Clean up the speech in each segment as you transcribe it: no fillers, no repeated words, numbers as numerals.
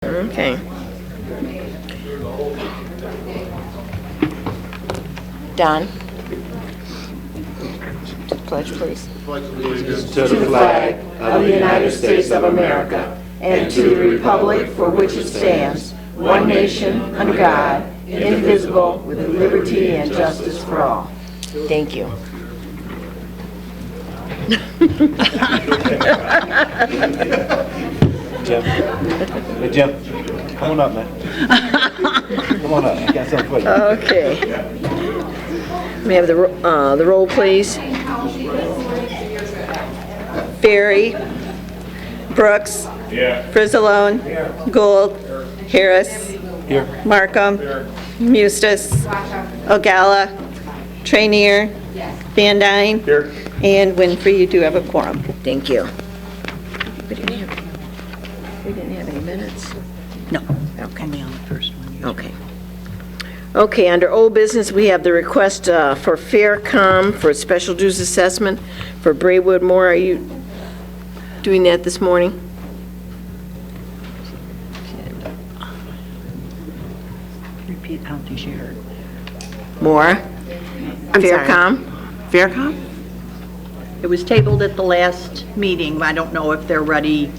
Okay. Don? Pledge, please. To the flag of the United States of America and to the republic for which it stands, one nation, under God, indivisible, with liberty and justice for all. Thank you. Jim. Hey, Jim. Come on up, man. Come on up. I got something for you. Okay. May I have the roll, please? Ferry. Brooks. Yeah. Frizzalone. Gould. Harris. Here. Markham. Mustis. Ogalla. Trainier. Van Dyne. Here. And Winfrey, you do have a quorum. Thank you. We didn't have any minutes? No. Okay. Only on the first one. Okay. Okay, under old business, we have the request for Faircom for a special dues assessment for Braywood Moore. Are you doing that this morning? Repeat, I don't think she heard. Moore? I'm sorry. Faircom? Faircom? It was tabled at the last meeting. I don't know if they're ready.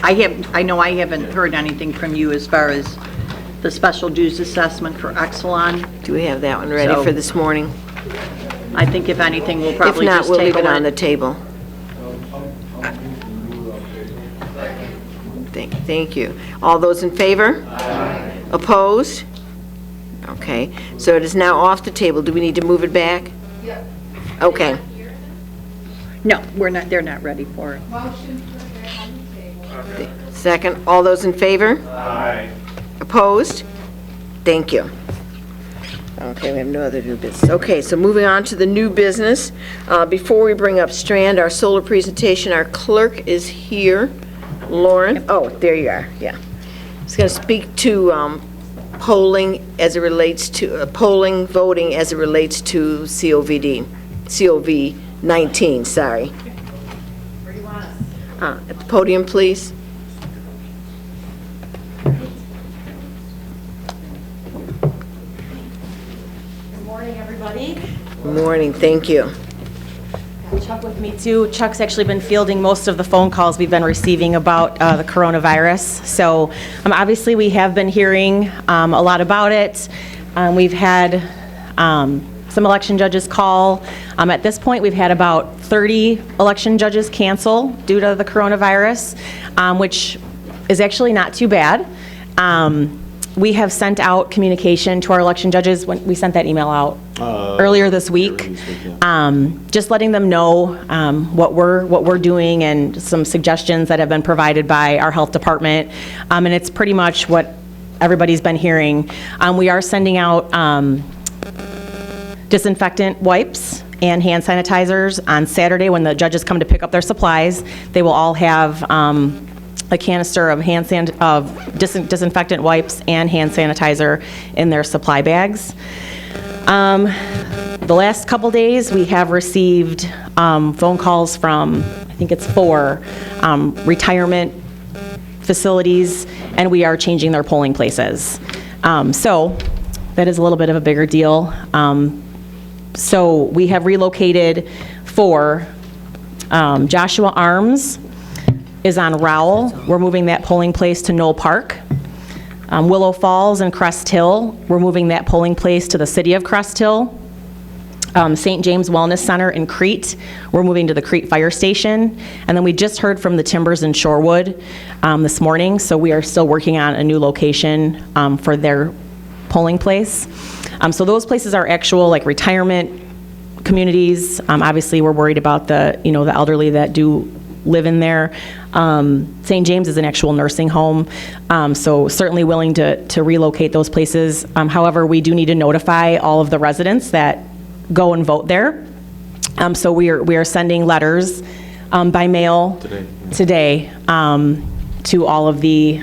I know I haven't heard anything from you as far as the special dues assessment for Exelon. Do we have that one ready So- for this morning? I think if anything, we'll If probably not, just we'll leave table it on the it. table. Thank you. All those in favor? Aye. Opposed? Okay, so it is now off the table. Do we need to move it back? Yep. Okay. No, they're not ready for it. Second, all those in favor? Aye. Opposed? Thank you. Okay, we have no other new business. Okay, so moving on to the new business. Before we bring up Strand, our solar presentation, our clerk is here. Lauren, oh, there you are, yeah. He's going to speak to polling as it relates to, voting as it relates to COVID-19, sorry. Where do you want us? At the podium, please. Good morning, everybody. Good morning, thank you. Chuck with me too. Chuck's actually been fielding most of the phone calls we've been receiving about the coronavirus. So obviously we have been hearing a lot about it. We've had some election judges call. At this point, we've had about 30 election judges cancel due to the coronavirus, which is actually not too bad. We have sent out communication to our election judges. When we sent that email out earlier this week, just letting them know what we're doing and some suggestions that have been provided by our health department. And it's pretty much what everybody's been hearing. We are sending out disinfectant wipes and hand sanitizers on Saturday when the judges come to pick up their supplies. They will all have a canister of disinfectant wipes and hand sanitizer in their supply bags. The last couple days, we have received phone calls from, I think it's 4 retirement facilities, and we are changing their polling places. So that is a little bit of a bigger deal. So we have relocated 4. Joshua Arms is on Rowell. We're moving that polling place to Knoll Park. Willow Falls and Crest Hill, we're moving that polling place to the city of Crest Hill. St. James Wellness Center in Crete, we're moving to the Crete Fire Station. And then we just heard from the Timbers in Shorewood this morning, so we are still working on a new location for their polling place. So those places are actual like retirement communities. Obviously, we're worried about the elderly that do live in there. St. James is an actual nursing home, so certainly willing to relocate those places. However, we do need to notify all of the residents that go and vote there. So we are sending letters by mail today to all of the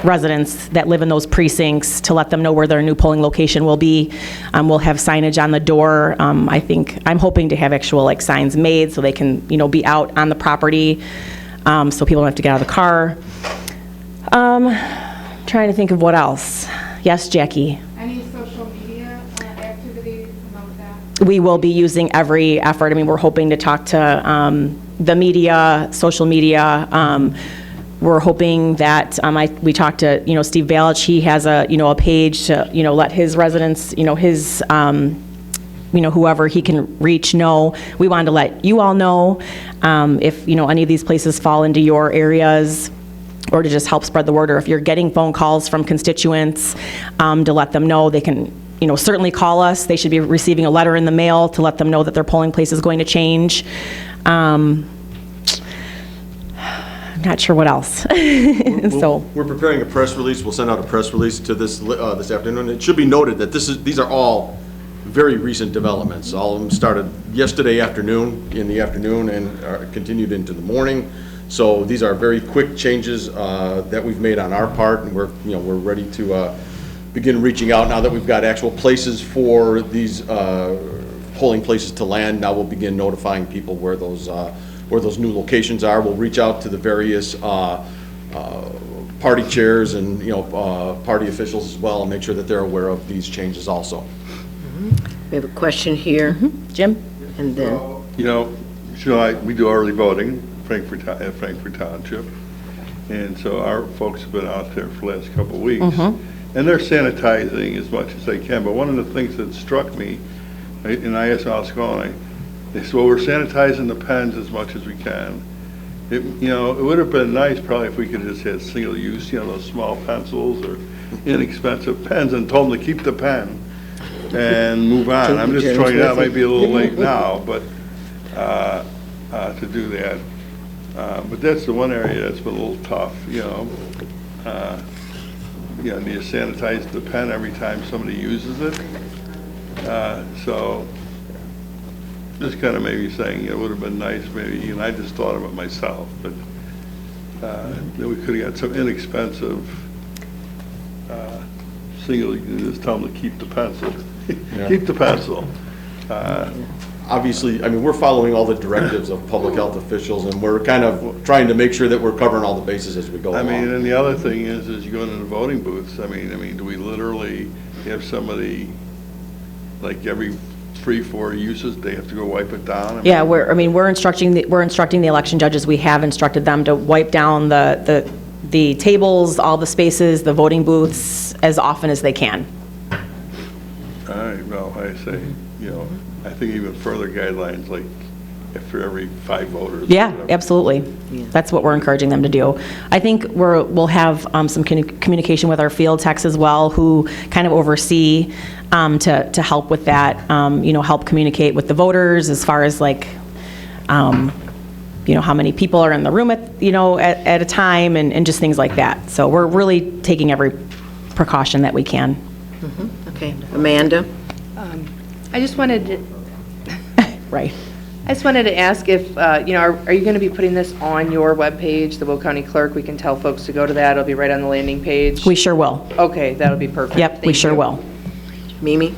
residents that live in those precincts to let them know where their new polling location will be. We'll have signage on the door. I'm hoping to have actual signs made so they can be out on the property, so people don't have to get out of the car. Trying to think of what else. Yes, Jackie? Any social media activities about that? We will be using every effort. I mean, we're hoping to talk to the media, social media. We're hoping that, we talked to, Steve Balich. He has a page to, let his residents, his, whoever he can reach know. We wanted to let you all know if, any of these places fall into your areas, or to just help spread the word, or if you're getting phone calls from constituents, to let them know. They can, certainly call us. They should be receiving a letter in the mail to let them know that their polling place is going to change. I'm not sure what else. So We're preparing a press release. We'll send out a press release to this afternoon. It should be noted that these are all very recent developments. All of them started yesterday afternoon, in the afternoon, and continued into the morning. So these are very quick changes that we've made on our part, and we're ready to begin reaching out now that we've got actual places for these polling places to land. Now we'll begin notifying people where those new locations are. We'll reach out to the various party chairs and party officials as well, and make sure that they're aware of these changes also. We have a question here, Jim? and then, we do early voting at Frankfurt Township, and so our folks have been out there for the last couple of weeks, and they're sanitizing as much as they can. But one of the things that struck me, and I asked them how it's going, they said, well, we're sanitizing the pens as much as we can. It would have been nice probably if we could have just had single use, those small pencils or inexpensive pens, and told them to keep the pen and move on. I'm just throwing it out, might be a little late now, but to do that. But that's the one area that's been a little tough, do you sanitize the pen every time somebody uses it? So just kind of maybe saying it would have been nice maybe, and I just thought of it myself, but then we could have got some inexpensive single, you can just tell them to keep the pencil. Keep the pencil. Obviously, we're following all the directives of public health officials, and we're kind of trying to make sure that we're covering all the bases as we go along. And the other thing is you go into the voting booths, do we literally have somebody, like every 3-4 uses, they have to go wipe it down? Yeah, we're instructing the election judges. We have instructed them to wipe down the tables, all the spaces, the voting booths as often as they can. All right, well, I say, I think even further guidelines, like for every 5 voters. Yeah, absolutely. That's what we're encouraging them to do. I think we'll have some communication with our field techs as well, who kind of oversee to help with that, help communicate with the voters as far as like, how many people are in the room at a time, and just things like that. So we're really taking every precaution that we can. okay, Amanda? I just wanted to, Right. I just wanted to ask if, are you going to be putting this on your webpage, the Will County Clerk? We can tell folks to go to that. It'll be right on the landing page. We sure will. Okay, that'll be perfect. Yep, we Thank sure you. will. Mimi?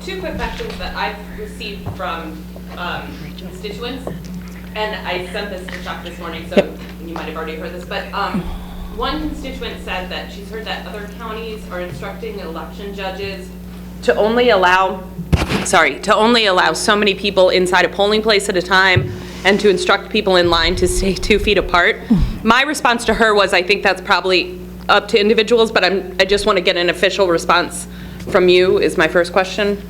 2 quick questions that I've received from constituents, and I sent this to Chuck this morning, so you might have already heard this, but one constituent said that she's heard that other counties are instructing election judges to only allow so many people inside a polling place at a time, and to instruct people in line to stay 2 feet apart. My response to her was, I think that's probably up to individuals, but I just want to get an official response from you, is my first question.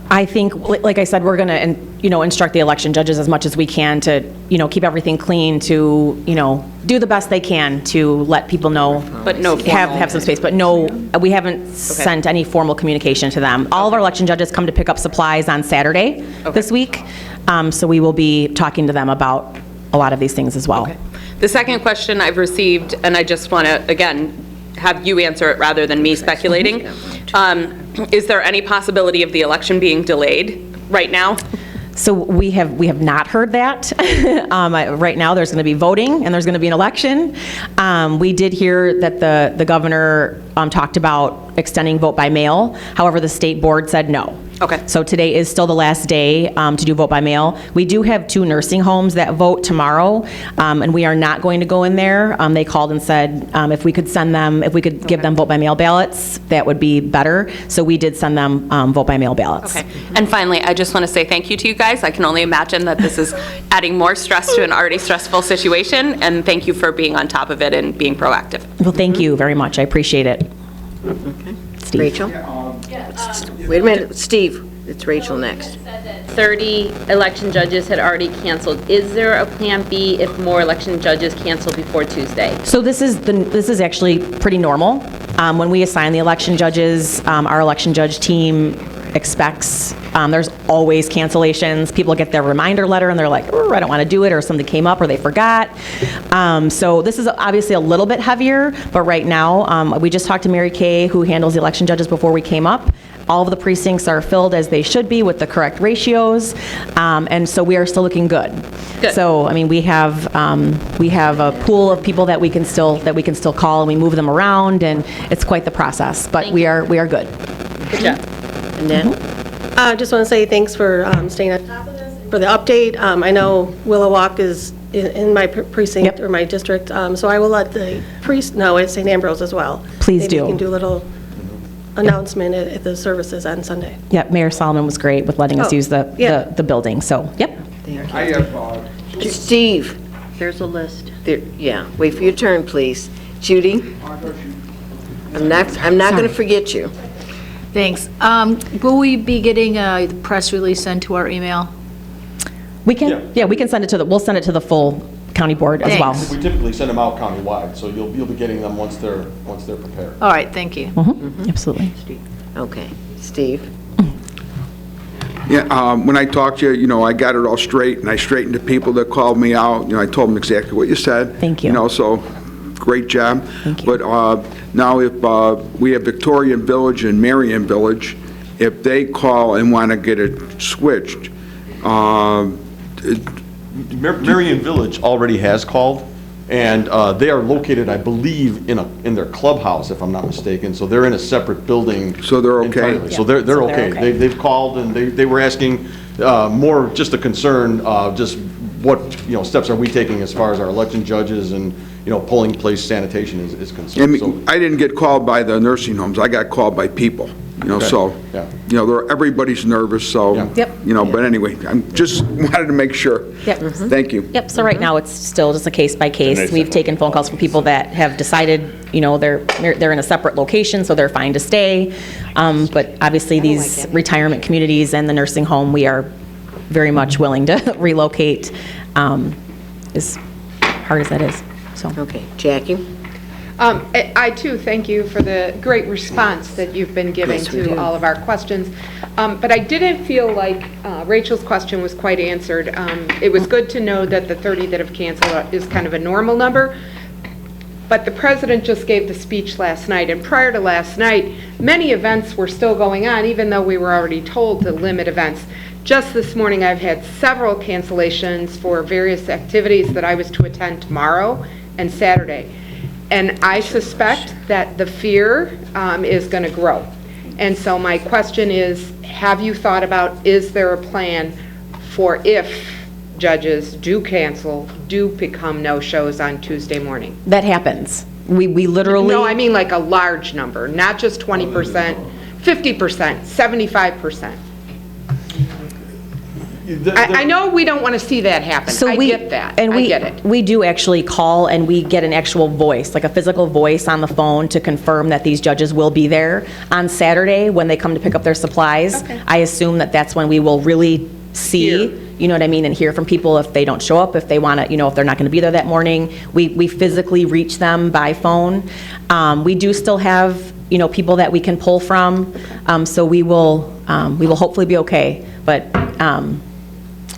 I think, like I said, we're going to, instruct the election judges as much as we can to, keep everything clean, to, do the best they can to let people know. But no formal. Have some space, but no, we haven't sent any formal communication to them. All of our election judges come to pick up supplies on Saturday this week, so we will be talking to them about a lot of these things as well. Okay. The second question I've received, and I just want to, again, have you answer it rather than me speculating. Is there any possibility of the election being delayed right now? So we have not heard that. Right now, there's going to be voting and there's going to be an election. We did hear that the governor talked about extending vote by mail. However, the state board said no. Okay. So today is still the last day to do vote by mail. We do have 2 nursing homes that vote tomorrow, and we are not going to go in there. They called and said if we could send them, if we could give them vote by mail ballots, that would be better. So we did send them vote by mail ballots. Okay. And finally, I just want to say thank you to you guys. I can only imagine that this is adding more stress to an already stressful situation, and thank you for being on top of it and being proactive. Well, thank you very much. I appreciate it. Steve. Rachel? Wait a minute, Steve, it's Rachel next. 30 election judges had already canceled. Is there a plan B if more election judges cancel before Tuesday? So this is actually pretty normal. When we assign the election judges, our election judge team expects, there's always cancellations. People get their reminder letter and they're like, oh, I don't want to do it, or something came up or they forgot. So this is obviously a little bit heavier, but right now, we just talked to Mary Kay, who handles the election judges, before we came up. All of the precincts are filled as they should be with the correct ratios, and so we are still looking good. So, I mean, we have a pool of people that we can still call, and we move them around, and it's quite the process. But we are good. Good job. And then? I just want to say thanks for staying on top of this, for the update. I know Willow Walk is in my precinct or my district, so I will let the priest know at St. Ambrose as well. Please Maybe do. we can do a little announcement at the services on Sunday. Yep, Mayor Solomon was great with letting us use the building, so, yep. I have, Steve. There's a list. There, yeah, wait for your turn, please. Judy? I'm not going to forget you. Thanks. Will we be getting a press release sent to our email? We can, we can send it to we'll send it to the full county board as well. We typically send them out countywide, so you'll be getting them once they're prepared. All right, thank you. Absolutely. Okay, Steve? Yeah, when I talked to you, I got it all straight, and I straightened the people that called me out. I told them exactly what you said. Thank you. So great job. Thank you. But now if we have Victorian Village and Marion Village, if they call and want to get it switched, Marion Village already has called, and they are located, I believe, in their clubhouse, if I'm not mistaken, so they're in a separate building. So they're okay? entirely. So they're okay. They've called, and they were asking more just a concern, just what, steps are we taking as far as our election judges and, polling place sanitation is concerned. So I didn't get called by the nursing homes, I got called by people, so, everybody's nervous, so, but anyway, I just wanted to make sure. Yep. Thank you. Yep, so right now, it's still just a case by case. We've taken phone calls from people that have decided, they're in a separate location, so they're fine to stay. But obviously, these retirement communities and the nursing home, we are very much willing to relocate, as hard as that is, so. Okay, Jackie? I too thank you for the great response that you've been giving to all of our questions. But I didn't feel like Rachel's question was quite answered. It was good to know that the 30 that have canceled is kind of a normal number. But the president just gave the speech last night, and prior to last night, many events were still going on, even though we were already told to limit events. Just this morning, I've had several cancellations for various activities that I was to attend tomorrow and Saturday. And I suspect that the fear is going to grow. And so my question is, have you thought about, is there a plan for if judges do cancel, do become no-shows on Tuesday morning? That happens. We literally... No, I mean like a large number, not just 20%, 50%, 75%. I know we don't want to see that happen. I get that. And I get it. We do actually call and we get an actual voice, like a physical voice on the phone to confirm that these judges will be there on Saturday when they come to pick up their supplies. Okay. I assume that that's when we will really see, you know what I mean, and hear from people if they don't show up, if they want to, if they're not going to be there that morning. We physically reach them by phone. We do still have, people that we can pull from, so we will hopefully be okay. But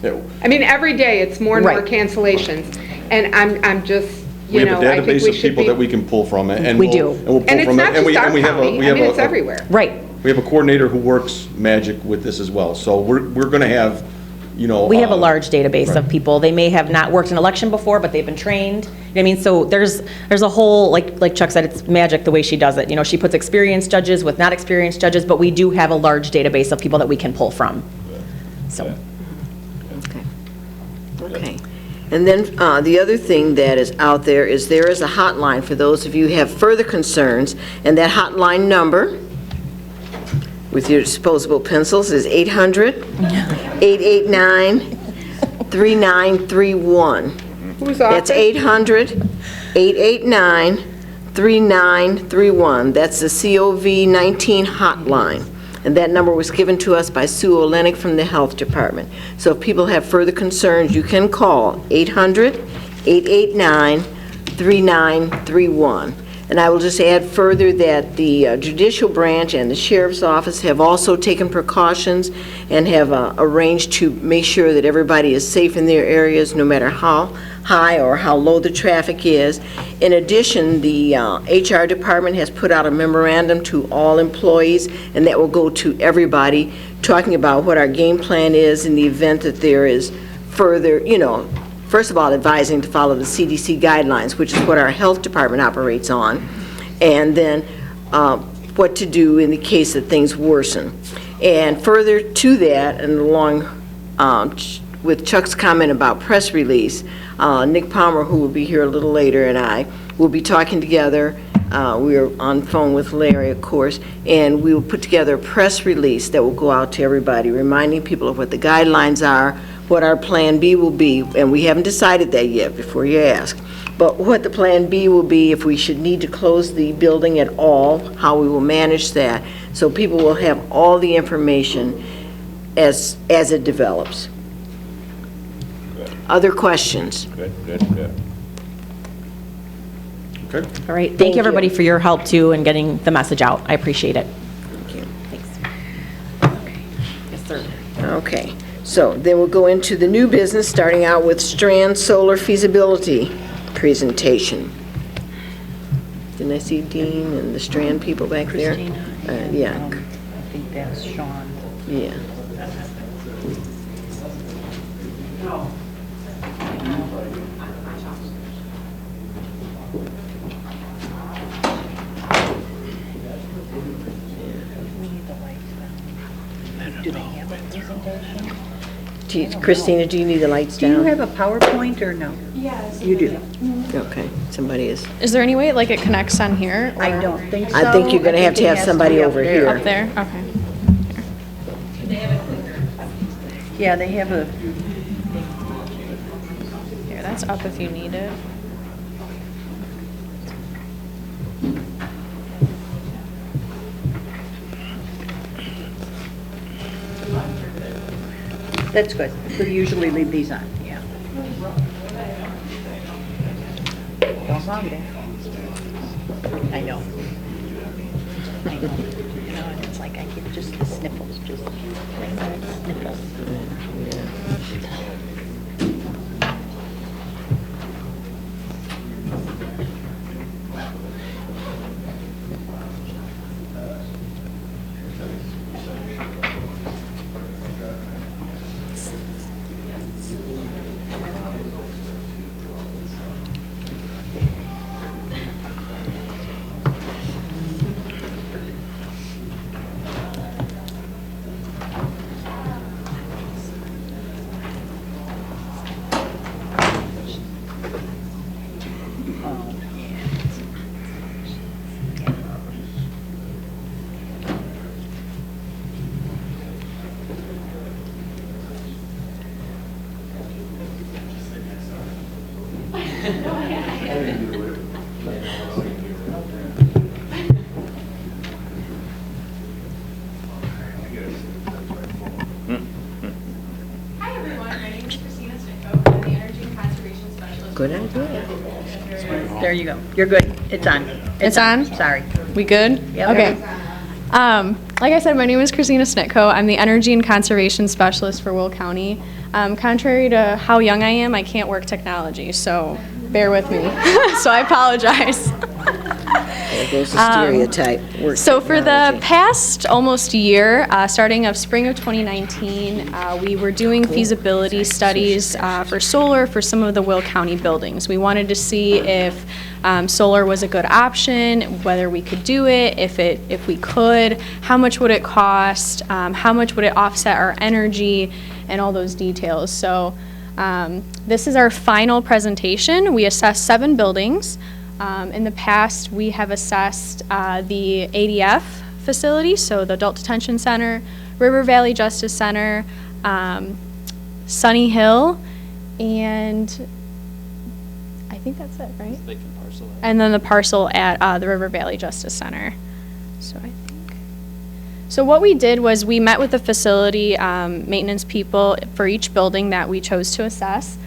I mean, every day it's more and more cancellations, and I'm just, we have a I think database we of should people be. that we can pull from, and We we'll, do. and we'll pull And it's from not it. just our we have county. I mean, it's everywhere. Right. We have a coordinator who works magic with this as well. So we're going to have, We have a large database of people. They may have not worked an election before, but they've been trained. You know what I mean? So there's a whole, like Chuck said, it's magic the way she does it. She puts experienced judges with not experienced judges, but we do have a large database of people that we can pull from. So. Okay. And then the other thing that is out there is a hotline for those of you who have further concerns, and that hotline number, with your disposable pencils, is 800-889-3931. Who's That's 800-889-3931. That's the COVID-19 hotline. And that number was given to us by Sue Olenek from the Health Department. So if people have further concerns, you can call 800-889-3931. And I will just add further that the judicial branch and the sheriff's office have also taken precautions and have arranged to make sure that everybody is safe in their areas, no matter how high or how low the traffic is. In addition, the HR department has put out a memorandum to all employees, and that will go to everybody, talking about what our game plan is in the event that there is further, first of all, advising to follow the CDC guidelines, which is what our health department operates on, and then what to do in the case that things worsen. And further to that, and along with Chuck's comment about press release, Nick Palmer, who will be here a little later, and I will be talking together. We are on phone with Larry, of course, and we will put together a press release that will go out to everybody, reminding people of what the guidelines are, what our Plan B will be, and we haven't decided that yet before you ask, but what the Plan B will be if we should need to close the building at all, how we will manage that, so people will have all the information as it develops. Other questions? Good. Okay. All right. Thank you, everybody, for your help, too, and getting the message out. I appreciate it. Thank you. Thanks. Yes, sir. Okay. So then we'll go into the new business, starting out with Strand Solar feasibility presentation. Didn't I see Dean and the Strand people back there? Yeah. I think that's Sean. Yeah. Do they have a presentation? Christina, do you need the lights Do you down? have a PowerPoint or no? Yes. You do? Okay, somebody is. Is there any way it connects on here? I or- don't think so. I think you're gonna have to it have has somebody be up over there. here. Up there? Okay. Yeah, they have a, Here, that's up if you need it. that's good. We usually leave these on, yeah. Don't mind it. I know. And it's like I get just the sniffles, just sniffles. Hi, everyone. My name is Christina Stinko. I'm the Energy and Conservation Specialist. Good idea. There you go. You're good. It's on. It's on? Sorry. We good? Yep. Okay. Like I said, my name is Christina Snitko. I'm the Energy and Conservation Specialist for Will County. Contrary to how young I am, I can't work technology, so bear with me. So I apologize. There goes the stereotype. So for the past almost year, starting of spring of 2019, we were doing feasibility studies for solar for some of the Will County buildings. We wanted to see if solar was a good option, whether we could do it, if we could, how much would it cost, how much would it offset our energy, and all those details. So this is our final presentation. We assessed 7 buildings. In the past, we have assessed the ADF facility, so the Adult Detention Center, River Valley Justice Center, Sunny Hill, and I think that's it, right? And then the parcel at the River Valley Justice Center. So what we did was we met with the facility maintenance people for each building that we chose to assess.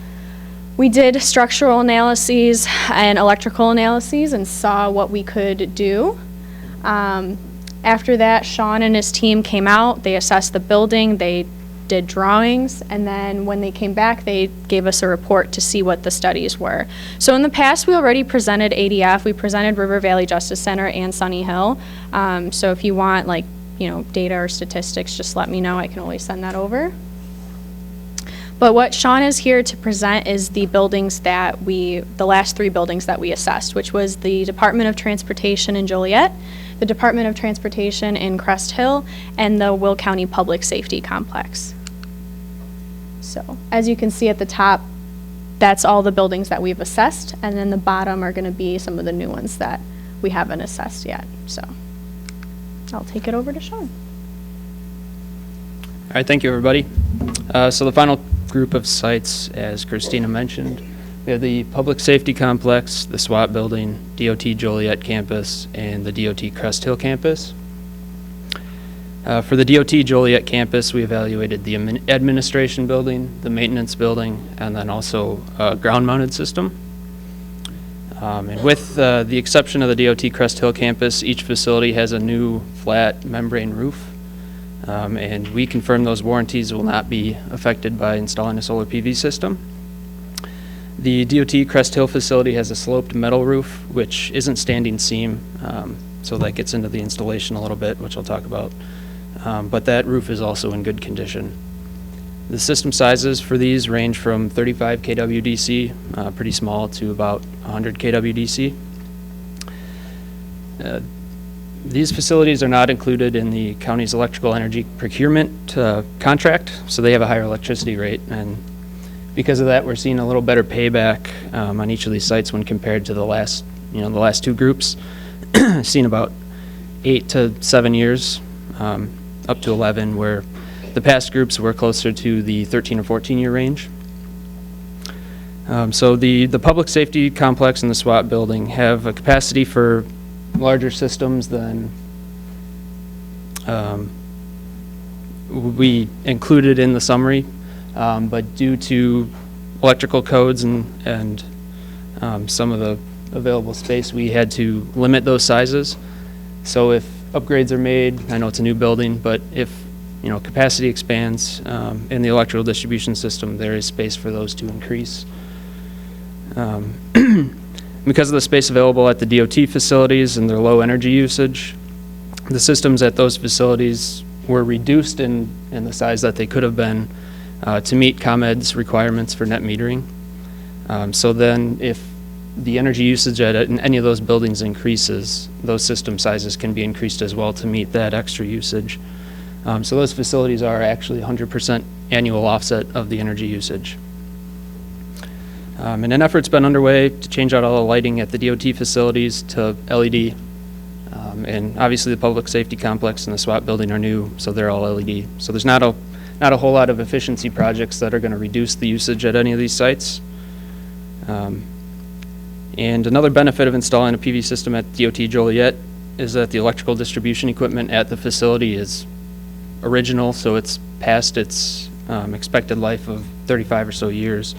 We did structural analyses and electrical analyses and saw what we could do. After that, Sean and his team came out, they assessed the building, they did drawings, and then when they came back, they gave us a report to see what the studies were. So in the past, we already presented ADF, we presented River Valley Justice Center and Sunny Hill. So if you want data or statistics, just let me know, I can always send that over. But what Sean is here to present is the buildings the last 3 buildings that we assessed, which was the Department of Transportation in Joliet, the Department of Transportation in Crest Hill, and the Will County Public Safety Complex. So, as you can see at the top, that's all the buildings that we've assessed, and then the bottom are gonna be some of the new ones that we haven't assessed yet. So, I'll take it over to Sean. All right, thank you, everybody. So the final group of sites, as Christina mentioned, we have the Public Safety Complex, the SWAT Building, DOT Joliet Campus, and the DOT Crest Hill Campus. For the DOT Joliet Campus, we evaluated the Administration Building, the Maintenance Building, and then also a ground-mounted system. And with the exception of the DOT Crest Hill Campus, each facility has a new flat membrane roof. And we confirm those warranties will not be affected by installing a solar PV system. The DOT Crest Hill facility has a sloped metal roof, which isn't standing seam, so that gets into the installation a little bit, which I'll talk about. But that roof is also in good condition. The system sizes for these range from 35 kW DC, pretty small, to about 100 kW DC. These facilities are not included in the county's electrical energy procurement contract, so they have a higher electricity rate, and because of that, we're seeing a little better payback on each of these sites when compared to the last 2 groups. Seen about 8 to 7 years, up to 11, where the past groups were closer to the 13 or 14-year range. So the public safety complex and the SWAT building have a capacity for larger systems than we included in the summary, but due to electrical codes and some of the available space, we had to limit those sizes. So if upgrades are made, I know it's a new building, but if capacity expands in the electrical distribution system, there is space for those to increase. Because of the space available at the DOT facilities and their low energy usage, the systems at those facilities were reduced in the size that they could have been to meet ComEd's requirements for net metering. So then if the energy usage at any of those buildings increases, those system sizes can be increased as well to meet that extra usage. So those facilities are actually 100% annual offset of the energy usage. And an effort's been underway to change out all the lighting at the DOT facilities to LED. And obviously the public safety complex and the SWAT building are new, so they're all LED. So there's not a whole lot of efficiency projects that are going to reduce the usage at any of these sites. And another benefit of installing a PV system at DOT Joliet is that the electrical distribution equipment at the facility is original, so it's past its expected life of 35 or so years.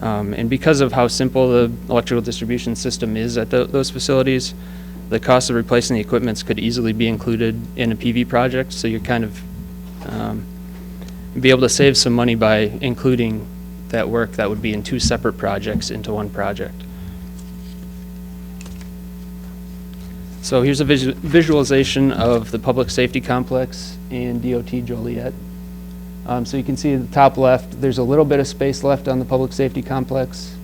And because of how simple the electrical distribution system is at those facilities, the cost of replacing the equipment could easily be included in a PV project, so you're kind of be able to save some money by including that work that would be in 2 separate projects into one project. So here's a visualization of the public safety complex in DOT Joliet. So you can see at the top left, there's a little bit of space left on the public safety complex.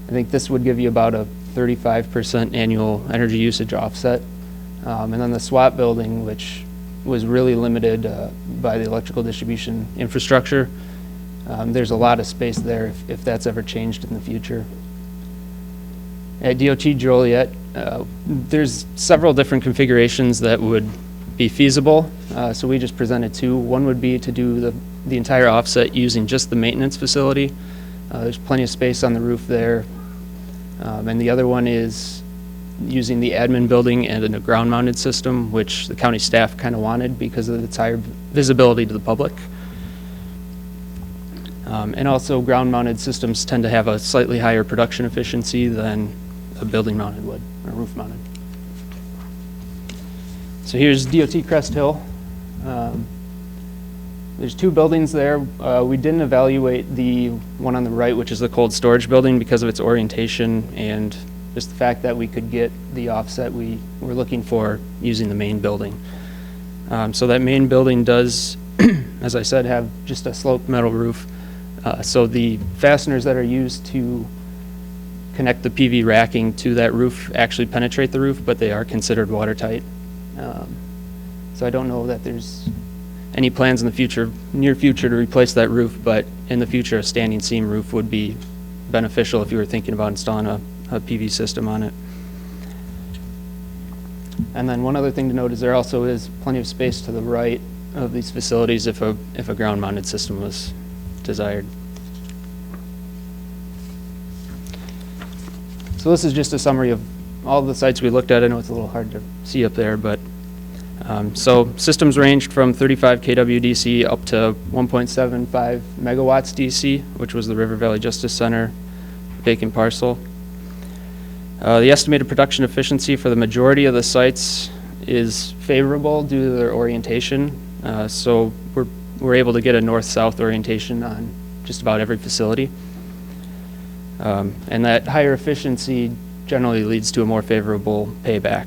I think this would give you about a 35% annual energy usage offset. And then the SWAT building, which was really limited by the electrical distribution infrastructure. There's a lot of space there if that's ever changed in the future. At DOT Joliet, there's several different configurations that would be feasible. So we just presented two. One would be to do the entire offset using just the maintenance facility. There's plenty of space on the roof there. And the other one is using the admin building and a ground-mounted system, which the county staff kind of wanted because of its higher visibility to the public. And also ground-mounted systems tend to have a slightly higher production efficiency than a building-mounted would, or roof-mounted. So here's DOT Crest Hill. There's two buildings there. We didn't evaluate the one on the right, which is the cold storage building, because of its orientation and just the fact that we could get the offset we were looking for using the main building. So that main building does, as I said, have just a sloped metal roof. So the fasteners that are used to connect the PV racking to that roof actually penetrate the roof, but they are considered watertight. So I don't know that there's any plans in the future, near future, to replace that roof, but in the future a standing seam roof would be beneficial if you were thinking about installing a PV system on it. And then one other thing to note is there also is plenty of space to the right of these facilities if a ground-mounted system was desired. So this is just a summary of all the sites we looked at. I know it's a little hard to see up there, but so systems ranged from 35 kW DC up to 1.75 megawatts DC, which was the River Valley Justice Center vacant parcel. The estimated production efficiency for the majority of the sites is favorable due to their orientation. So we're able to get a north-south orientation on just about every facility. And that higher efficiency generally leads to a more favorable payback.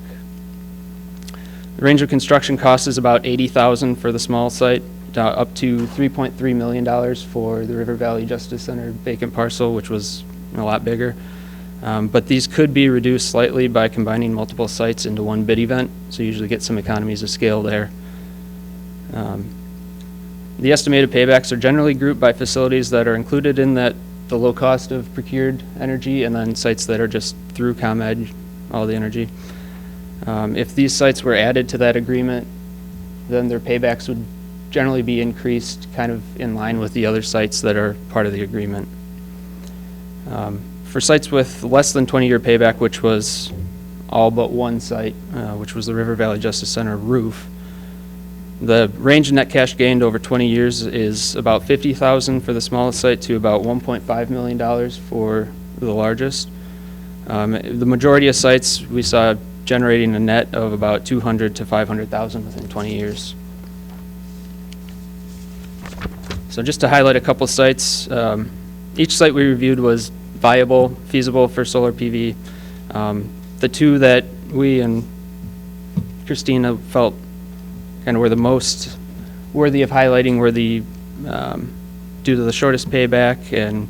The range of construction costs is about $80,000 for the small site, up to $3.3 million for the River Valley Justice Center vacant parcel, which was a lot bigger. But these could be reduced slightly by combining multiple sites into one bid event, so you usually get some economies of scale there. The estimated paybacks are generally grouped by facilities that are included in the low cost of procured energy, and then sites that are just through ComEd, all the energy. If these sites were added to that agreement, then their paybacks would generally be increased kind of in line with the other sites that are part of the agreement. For sites with less than 20-year payback, which was all but one site, which was the River Valley Justice Center roof, the range of net cash gained over 20 years is about $50,000 for the smallest site to about $1.5 million for the largest. The majority of sites we saw generating a net of about $200,000 to $500,000 within 20 years. So just to highlight a couple sites, each site we reviewed was viable, feasible for solar PV. The two that we and Christina felt kind of were the most worthy of highlighting were the, due to the shortest payback and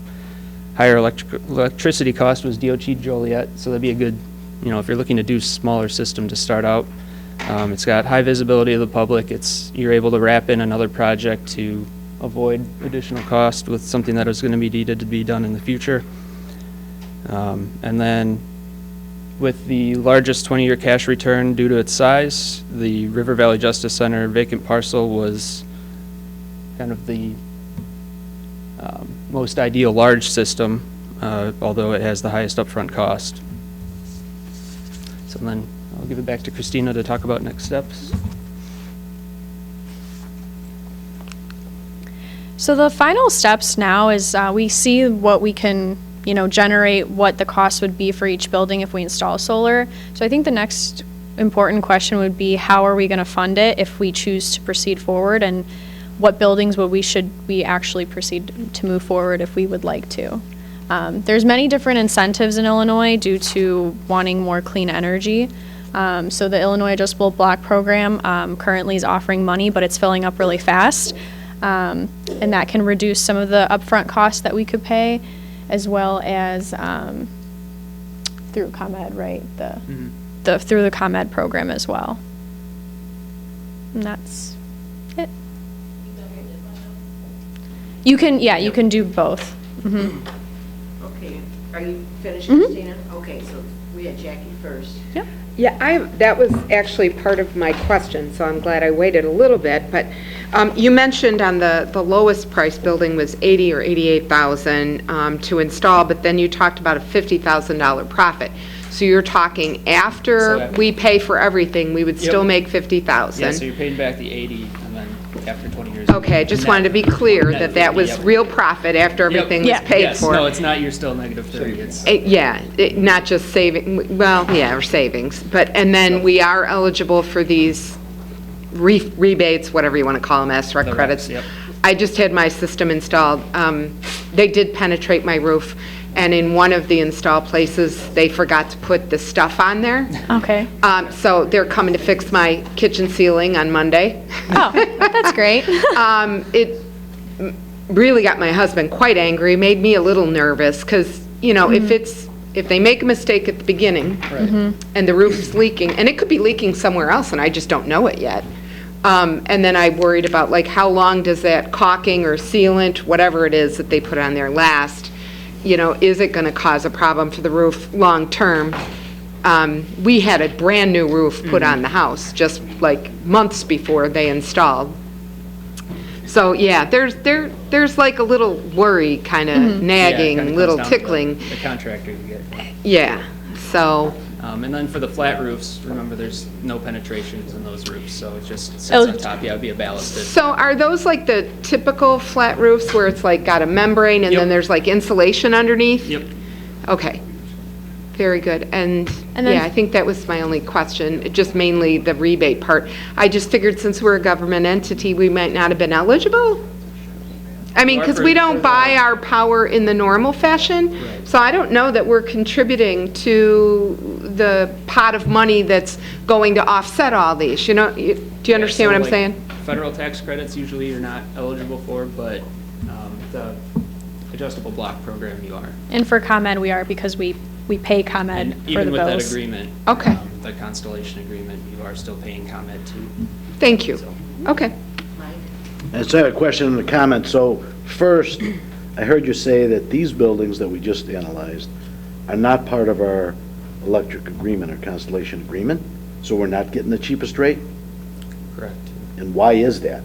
higher electricity cost, was DOT Joliet. So that'd be a good, if you're looking to do smaller system to start out. It's got high visibility of the public. You're able to wrap in another project to avoid additional cost with something that is going to be needed to be done in the future. And then with the largest 20-year cash return due to its size, the River Valley Justice Center vacant parcel was kind of the most ideal large system, although it has the highest upfront cost. So then I'll give it back to Christina to talk about next steps. So the final steps now is we see what we can, generate what the cost would be for each building if we install solar. So I think the next important question would be, how are we going to fund it if we choose to proceed forward, and what buildings should we actually proceed to move forward if we would like to. There's many different incentives in Illinois due to wanting more clean energy. So the Illinois Adjustable Block Program currently is offering money, but it's filling up really fast. And that can reduce some of the upfront costs that we could pay, as well as through ComEd, right? Through the ComEd program as well. And that's it. You can, yeah, you can do both. Okay, are you finished, Christina? Okay, so we had Jackie first. Yep. Yeah, that was actually part of my question, so I'm glad I waited a little bit. But you mentioned on the lowest price building was $80,000 or $88,000 to install, but then you talked about a $50,000 profit. So you're talking after we pay for everything, we would still make $50,000. Yeah, so you're paying back the 80, and then after 20 years. Okay, I just wanted to be clear that was real profit after everything was paid for. No, it's not, you're still negative 30. It's Not just saving, well, yeah, or savings, and then we are eligible for these rebates, whatever you want to call them, SREC credits. I just had my system installed. They did penetrate my roof, and in one of the install places, they forgot to put the stuff on there. Okay. So they're coming to fix my kitchen ceiling on Monday. Oh, that's great. It really got my husband quite angry, made me a little nervous, because, if they make a mistake at the beginning, and the roof's leaking, and it could be leaking somewhere else, and I just don't know it yet. And then I worried about, like, how long does that caulking or sealant, whatever it is that they put on there, last? Is it going to cause a problem for the roof long-term? We had a brand-new roof put on the house just like months before they installed. So, yeah, there's like a little worry, kind of nagging, little tickling. The contractor you get. Yeah, so. And then for the flat roofs, remember there's no penetrations in those roofs, so it just sits on top. Yeah, it would be a ballasted. So are those like the typical flat roofs where it's like got a membrane and then there's like insulation underneath? Yep. Okay. Very good. And yeah, I think that was my only question, just mainly the rebate part. I just figured since we're a government entity, we might not have been eligible. I mean, because we don't buy our power in the normal fashion, so I don't know that we're contributing to the pot of money that's going to offset all these, do you understand what I'm saying? Federal tax credits usually you're not eligible for, but the adjustable block program you are. And for ComEd we are, because we pay ComEd for the bills. Even with that agreement, okay, the Constellation agreement, you are still paying ComEd too. Thank you. Okay. And so I have a question and a comment. So first, I heard you say that these buildings that we just analyzed are not part of our electric agreement or Constellation agreement, so we're not getting the cheapest rate? Correct. And why is that?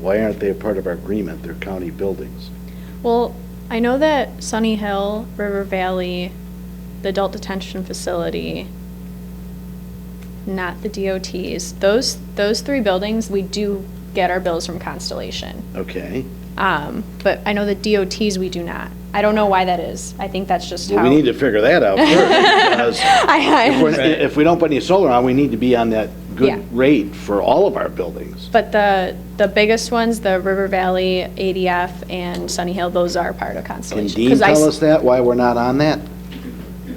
Why aren't they a part of our agreement? They're county buildings. Well, I know that Sunny Hill, River Valley, the adult detention facility, not the DOTs, those three buildings, we do get our bills from Constellation. Okay. But I know the DOTs we do not. I don't know why that is. I think that's just how. We need to figure that out first, because if we don't put any solar on, we need to be on that good rate for all of our buildings. But the biggest ones, the River Valley, ADF, and Sunny Hill, those are part of Can Constellation. Dean tell us that, why we're not on that?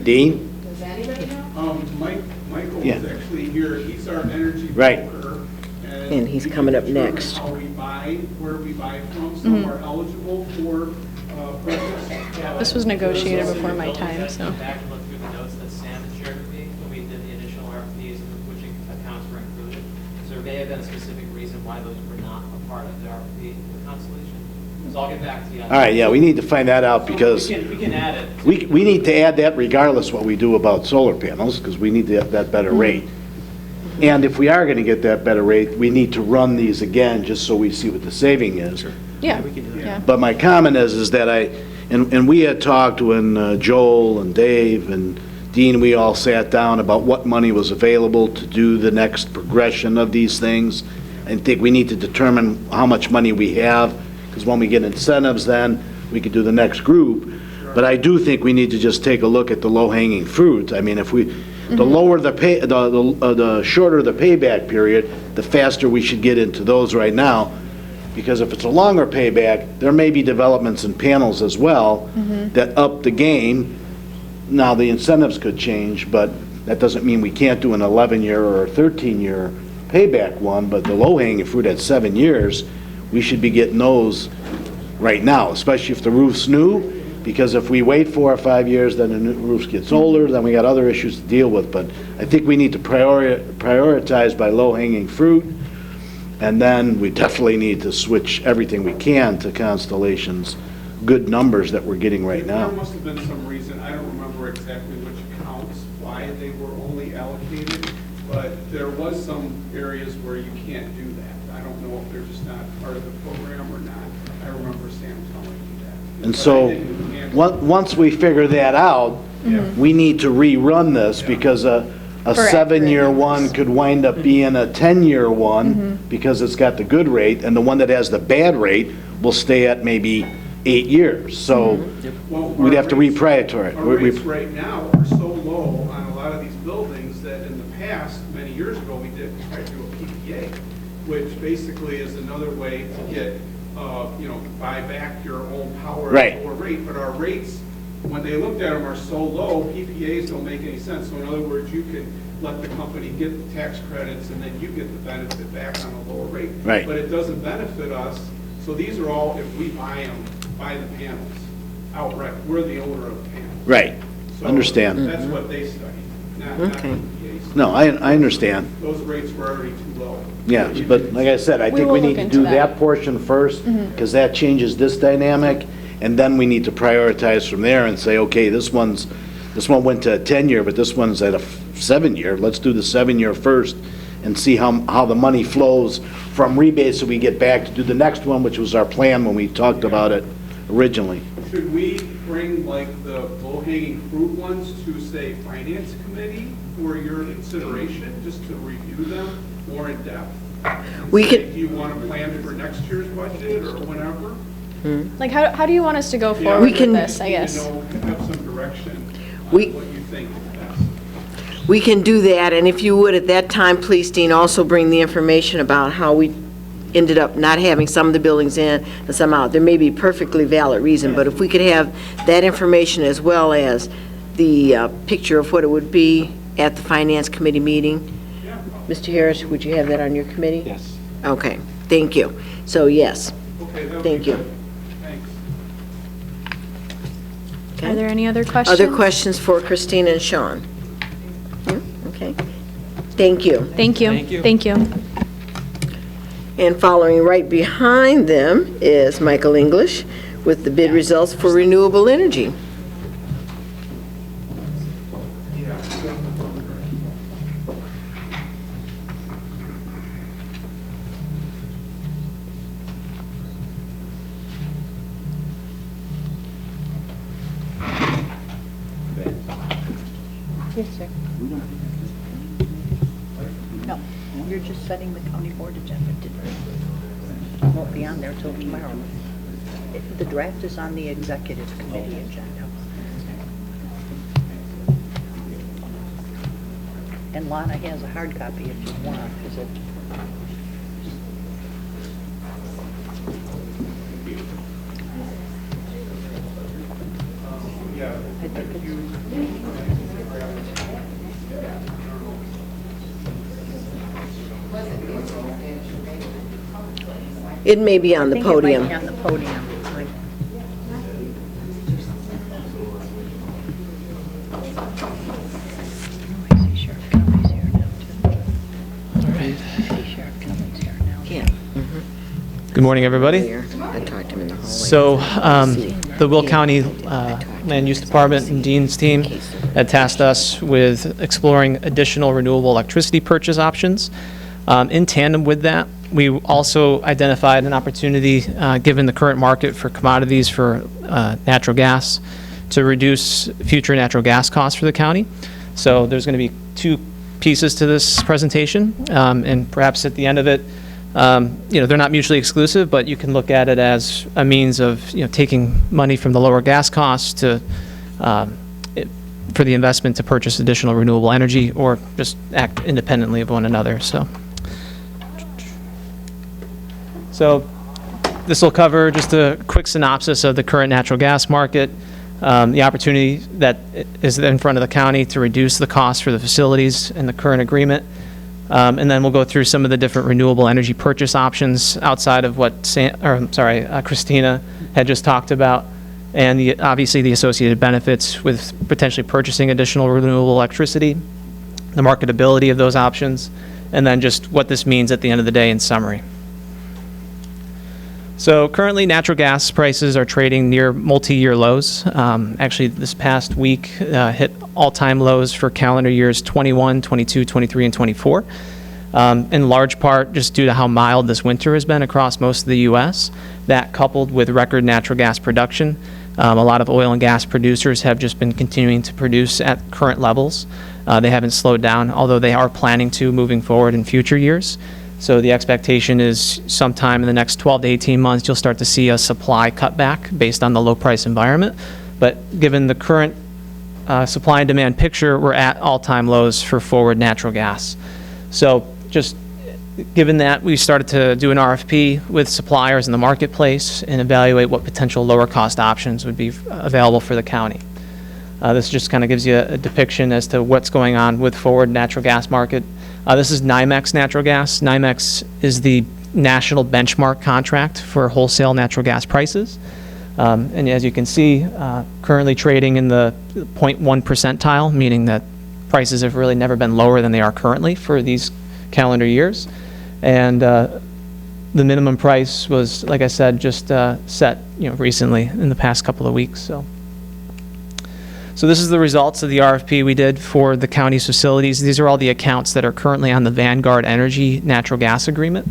Dean? Does anybody know? Michael is actually here. He's our energy Right. broker. And he's coming up next. How we buy, where we buy from. Some are eligible for purchase. This was negotiated before my time, so. Back and look through the notes that Sam had shared with me when we did the initial RFPs and which accounts were included. So there may have been a specific reason why those were not a part of the RFP for Constellation. So I'll get back to you on that. All right, yeah, we need to find that out, because We can add it. we need to add that regardless what we do about solar panels, because we need to have that better rate. And if we are going to get that better rate, we need to run these again, just so we see what the saving is. Yeah, we can do that. Yeah. But my comment is that and we had talked when Joel and Dave and Dean, we all sat down about what money was available to do the next progression of these things. I think we need to determine how much money we have, because when we get incentives, then we could do the next group. But I do think we need to just take a look at the low-hanging fruit. I mean, if we, the lower the pay, the shorter the payback period, the faster we should get into those right now. Because if it's a longer payback, there may be developments in panels as well that up the game. Now, the incentives could change, but That doesn't mean we can't do an 11-year or a 13-year payback one, but the low-hanging fruit at 7 years, we should be getting those right now, especially if the roof's new, because if we wait 4 or 5 years, then the new roof gets older, then we got other issues to deal with. But I think we need to prioritize by low-hanging fruit, and then we definitely need to switch everything we can to Constellation's good numbers that we're getting right now. There must have been some reason, I don't remember exactly which accounts, why they were only allocated, but there was some areas where you can't do that. I don't know if they're just not part of the program or not. I remember Sam telling me that. And But so, I didn't handle once we figure that out, we need to rerun this, because a For 7-year accurate one could wind up being a 10-year one, because it's got the good rate, and the one that has the bad rate will stay at maybe 8 years. So Well, we'd have to our rates- reprioritize. Our rates right now are so low on a lot of these buildings that in the past, many years ago, we tried to do a PPA, which basically is another way to get, buy back your own power Right. at a lower rate. But our rates, when they looked at them, are so low, PPAs don't make any sense. So in other words, you can let the company get the tax credits and then you get the benefit back on a lower rate. Right. But it doesn't benefit us. So these are all, if we buy the panels outright, we're the owner of the panels. Right, So understand. That's what they studied, not Okay. PPAs. No, I understand. Those rates were already too low. Yeah, but like I said, I We think will we look need to into do that. that portion first, because that changes this dynamic, and then we need to prioritize from there and say, okay, this one went to a 10-year, but this one's at a 7-year. Let's do the 7-year first and see how the money flows from rebates so we get back to do the next one, which was our plan when we talked about it originally. Should we bring like the low-hanging fruit ones to, say, Finance Committee for your consideration, just to review them more in depth? And We say, could- do you want to plan for next year's budget or whenever? Like, how do you want us to go Yeah, forward We with can- this, I guess? Have some direction on We- what you think is best. We can do that, and if you would, at that time, please, Dean, also bring the information about how we ended up not having some of the buildings in and some out. There may be perfectly valid reason, but if we could have that information as well as the picture of what it would be at the Finance Committee meeting. Mr. Harris, would you have that on your committee? Yes. Okay, thank you. So, yes, Okay, that would thank be you. good. Thanks. Are there any other questions? Other questions for Christina and Sean? Okay, thank you. Thank you. Thank you. Thank you. And following right behind them is Michael English with the bid results for renewable energy. Yes, sir. No, you're just setting the county board agenda today. It won't be on there till tomorrow. The draft is on the executive committee agenda. And Lana has a hard copy if you want, is it? I think It may be on the podium. I think it might be on the podium. Good morning, everybody. I talked to him in the hallway. So, the Will County Land Use Department and Dean's team had tasked us with exploring additional renewable electricity purchase options. In tandem with that, we also identified an opportunity, given the current market for commodities for natural gas, to reduce future natural gas costs for the county. So there's going to be two pieces to this presentation, and perhaps at the end of it, they're not mutually exclusive, but you can look at it as a means of, taking money from the lower gas costs to, for the investment to purchase additional renewable energy, or just act independently of one another. So this will cover just a quick synopsis of the current natural gas market. the opportunity that is in front of the county to reduce the cost for the facilities in the current agreement. And then we'll go through some of the different renewable energy purchase options outside of what Christina had just talked about, and obviously the associated benefits with potentially purchasing additional renewable electricity, the marketability of those options, and then just what this means at the end of the day in summary. So currently, natural gas prices are trading near multi-year lows. Actually, this past week hit all-time lows for calendar years 21, 22, 23, and 24. In large part just due to how mild this winter has been across most of the U.S. That coupled with record natural gas production, a lot of oil and gas producers have just been continuing to produce at current levels. They haven't slowed down, although they are planning to moving forward in future years. So the expectation is sometime in the next 12 to 18 months, you'll start to see a supply cutback based on the low price environment. But given the current supply and demand picture, we're at all-time lows for forward natural gas. So just given that, we started to do an RFP with suppliers in the marketplace and evaluate what potential lower cost options would be available for the county. This just kind of gives you a depiction as to what's going on with forward natural gas market. This is NYMEX natural gas. NYMEX is the national benchmark contract for wholesale natural gas prices. And as you can see, currently trading in the 0.1 percentile, meaning that prices have really never been lower than they are currently for these calendar years. And the minimum price was, like I said, just set recently in the past couple of weeks. So this is the results of the RFP we did for the county's facilities. These are all the accounts that are currently on the Vanguard Energy natural gas agreement.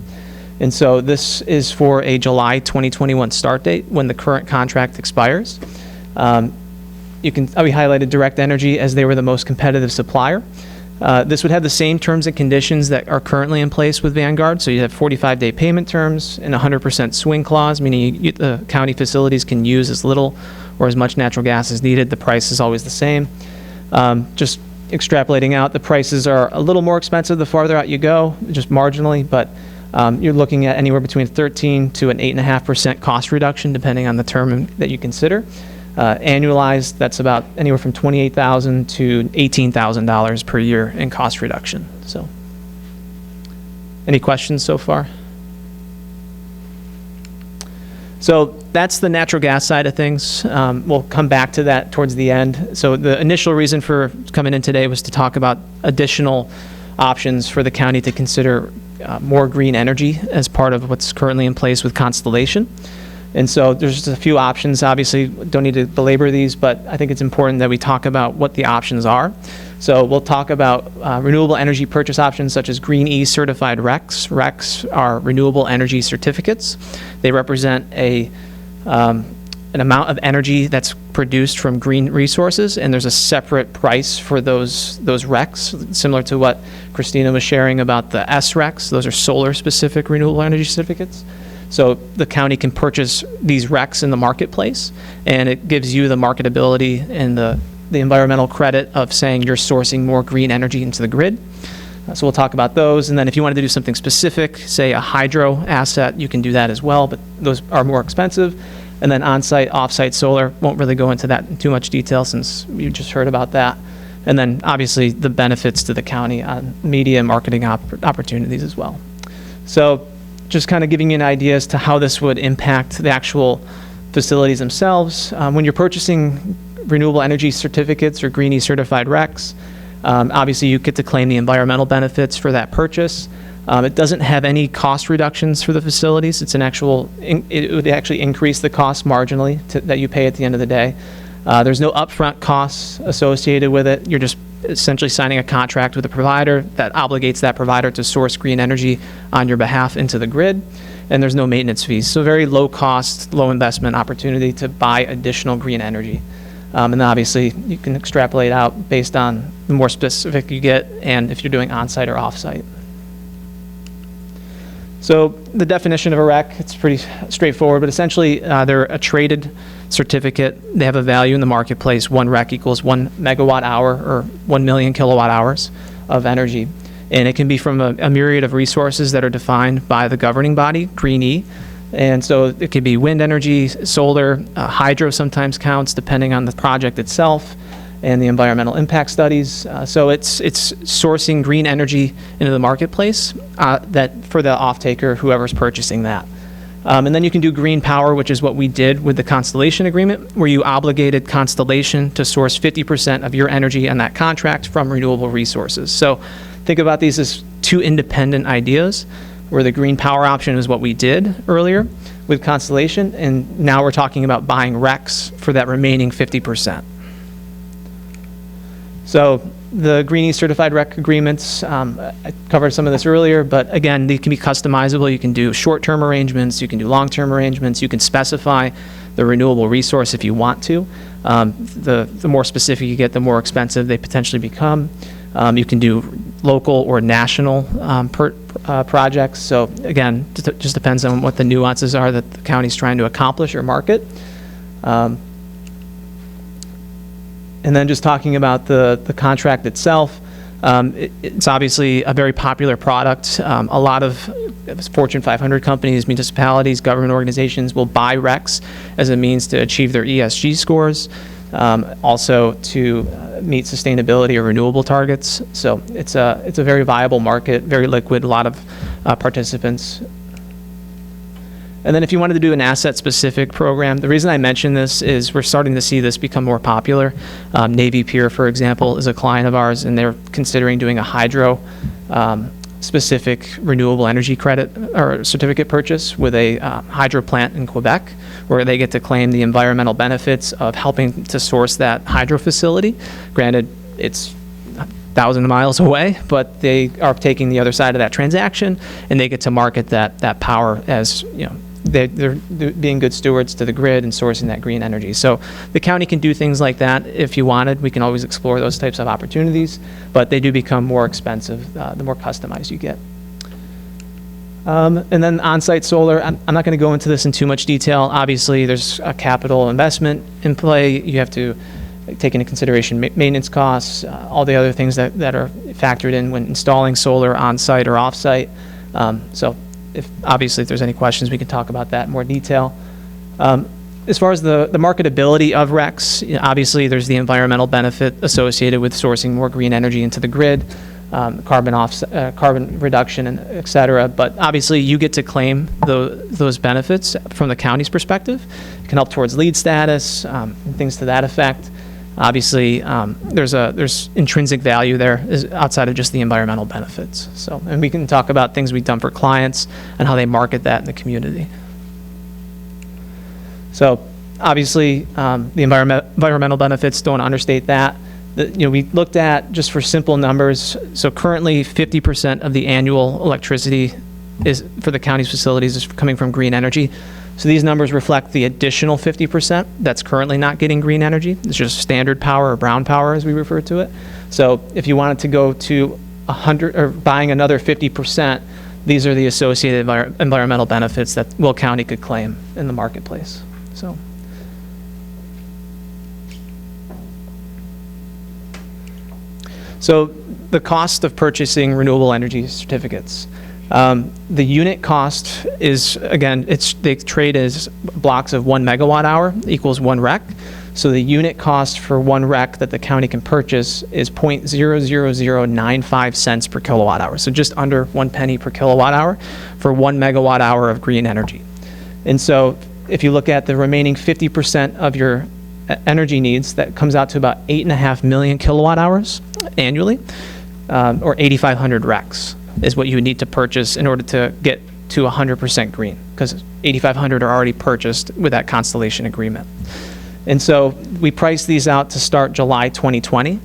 And so this is for a July 2021 start date when the current contract expires. We highlighted Direct Energy as they were the most competitive supplier. This would have the same terms and conditions that are currently in place with Vanguard. So you have 45-day payment terms and 100% swing clause, meaning the county facilities can use as little or as much natural gas as needed. The price is always the same. Just extrapolating out, the prices are a little more expensive the farther out you go, just marginally, but you're looking at anywhere between 13 to an 8.5% cost reduction, depending on the term that you consider. Annualized, that's about anywhere from $28,000 to $18,000 per year in cost reduction. So, any questions so far? So that's the natural gas side of things. We'll come back to that towards the end. So the initial reason for coming in today was to talk about additional options for the county to consider more green energy as part of what's currently in place with Constellation. And so there's just a few options. Obviously, don't need to belabor these, but I think it's important that we talk about what the options are. So we'll talk about renewable energy purchase options such as Green E certified RECs. RECs are renewable energy certificates. They represent an amount of energy that's produced from green resources, and there's a separate price for those RECs, similar to what Christina was sharing about the SRECs. Those are solar-specific renewable energy certificates. So the county can purchase these RECs in the marketplace, and it gives you the marketability and the environmental credit of saying you're sourcing more green energy into the grid. So we'll talk about those. And then if you wanted to do something specific, say a hydro asset, you can do that as well, but those are more expensive. And then on-site, off-site solar, won't really go into that in too much detail since you just heard about that. And then obviously the benefits to the county on media and marketing opportunities as well. So just kind of giving you an idea as to how this would impact the actual facilities themselves. When you're purchasing renewable energy certificates or Green E certified RECs, obviously you get to claim the environmental benefits for that purchase. It doesn't have any cost reductions for the facilities. It's it would actually increase the cost marginally that you pay at the end of the day. There's no upfront costs associated with it. You're just essentially signing a contract with a provider that obligates that provider to source green energy on your behalf into the grid, and there's no maintenance fees. So very low cost, low investment opportunity to buy additional green energy. And then obviously you can extrapolate out based on the more specific you get and if you're doing on-site or off-site. So the definition of a REC, it's pretty straightforward, but essentially they're a traded certificate. They have a value in the marketplace. One REC equals 1 megawatt hour or 1 million kilowatt hours of energy. And it can be from a myriad of resources that are defined by the governing body, Green E. And so it could be wind energy, solar, hydro sometimes counts depending on the project itself and the environmental impact studies. So it's sourcing green energy into the marketplace that for the off-taker, whoever's purchasing that. And then you can do green power, which is what we did with the Constellation agreement, where you obligated Constellation to source 50% of your energy on that contract from renewable resources. So think about these as two independent ideas, where the green power option is what we did earlier with Constellation, and now we're talking about buying RECs for that remaining 50%. So the Green E certified REC agreements, I covered some of this earlier, but again, they can be customizable. You can do short-term arrangements, you can do long-term arrangements, you can specify the renewable resource if you want to. The more specific you get, the more expensive they potentially become. You can do local or national projects. So again, it just depends on what the nuances are that the county's trying to accomplish or market. And then just talking about the contract itself, it's obviously a very popular product. A lot of Fortune 500 companies, municipalities, government organizations will buy RECs as a means to achieve their ESG scores, also to meet sustainability or renewable targets. So it's a very viable market, very liquid, a lot of participants. And then if you wanted to do an asset-specific program, the reason I mention this is we're starting to see this become more popular. Navy Pier, for example, is a client of ours, and they're considering doing a hydro specific renewable energy credit or certificate purchase with a hydro plant in Quebec, where they get to claim the environmental benefits of helping to source that hydro facility. Granted, it's 1,000 miles away, but they are taking the other side of that transaction, and they get to market that power as, you know, they're being good stewards to the grid and sourcing that green energy. So the county can do things like that if you wanted. We can always explore those types of opportunities, but they do become more expensive the more customized you get. And then on-site solar, I'm not going to go into this in too much detail. Obviously, there's a capital investment in play. You have to take into consideration maintenance costs, all the other things that are factored in when installing solar on-site or off-site. So obviously, if there's any questions, we can talk about that in more detail. As far as the marketability of RECs, obviously, there's the environmental benefit associated with sourcing more green energy into the grid, carbon reduction, and et cetera. But obviously, you get to claim those benefits from the county's perspective. It can help towards LEED status, and things to that effect. Obviously, there's intrinsic value there outside of just the environmental benefits. So, and we can talk about things we've done for clients and how they market that in the community. So, obviously, the environmental benefits, don't understate that. We looked at, just for simple numbers, so currently 50% of the annual electricity is for the county's facilities is coming from green energy. So these numbers reflect the additional 50% that's currently not getting green energy. It's just standard power or brown power, as we refer to it. So if you wanted to go to 100 or buying another 50%, these are the associated environmental benefits that Will County could claim in the marketplace. So the cost of purchasing renewable energy certificates. The unit cost is, again, they trade as blocks of 1 megawatt hour equals 1 REC. So the unit cost for 1 REC that the county can purchase is 0.00095 cents per kilowatt hour. So just under 1 penny per kilowatt hour for 1 megawatt hour of green energy. And so if you look at the remaining 50% of your energy needs, that comes out to about 8.5 million kilowatt hours annually, or 8,500 RECs. Is what you would need to purchase in order to get to 100% green, because 8,500 are already purchased with that Constellation agreement. And so we priced these out to start July 2020.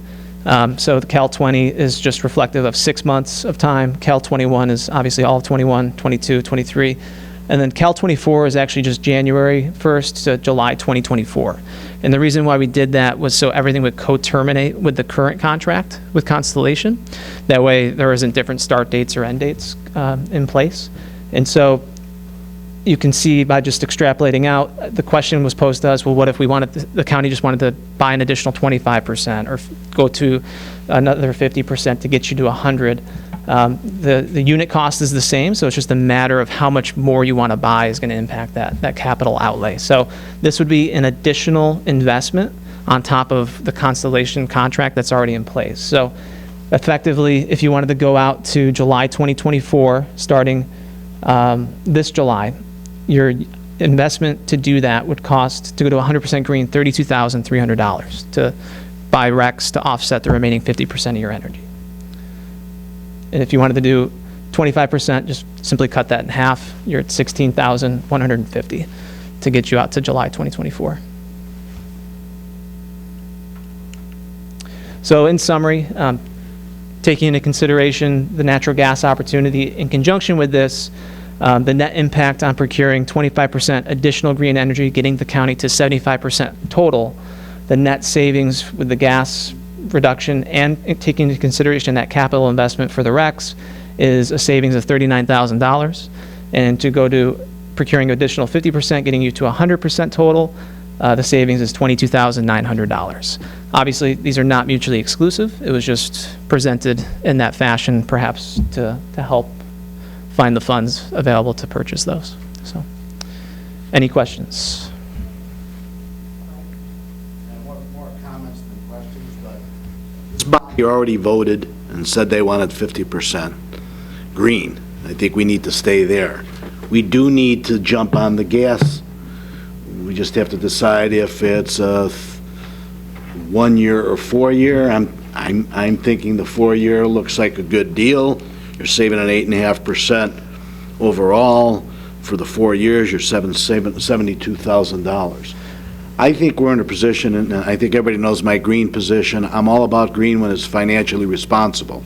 So the Cal 20 is just reflective of 6 months of time. Cal 21 is obviously all of 21, 22, 23. And then Cal 24 is actually just January 1st to July 2024. And the reason why we did that was so everything would co-terminate with the current contract with Constellation. That way there isn't different start dates or end dates in place. And so you can see by just extrapolating out, the question was posed to us, well, what if we wanted, the county just wanted to buy an additional 25% or go to another 50% to get you to 100? The unit cost is the same, so it's just a matter of how much more you want to buy is going to impact that capital outlay. So this would be an additional investment on top of the Constellation contract that's already in place. So effectively, if you wanted to go out to July 2024, starting this July, your investment to do that would cost, to go to 100% green, $32,300 to buy RECs to offset the remaining 50% of your energy. And if you wanted to do 25%, just simply cut that in half. You're at $16,150 to get you out to July 2024. So in summary, taking into consideration the natural gas opportunity in conjunction with this, the net impact on procuring 25% additional green energy, getting the county to 75% total, the net savings with the gas reduction and taking into consideration that capital investment for the RECs is a savings of $39,000. And to go to procuring additional 50%, getting you to 100% total, the savings is $22,900. Obviously, these are not mutually exclusive. It was just presented in that fashion, perhaps to help find the funds available to purchase those. So, any questions? More comments than questions, but this body already voted and said they wanted 50% green. I think we need to stay there. We do need to jump on the gas. We just have to decide if it's a 1 year or 4 year. I'm thinking the 4 year looks like a good deal. You're saving an 8.5% overall. For the 4 years, you're saving $72,000. I think we're in a position, and I think everybody knows my green position. I'm all about green when it's financially responsible.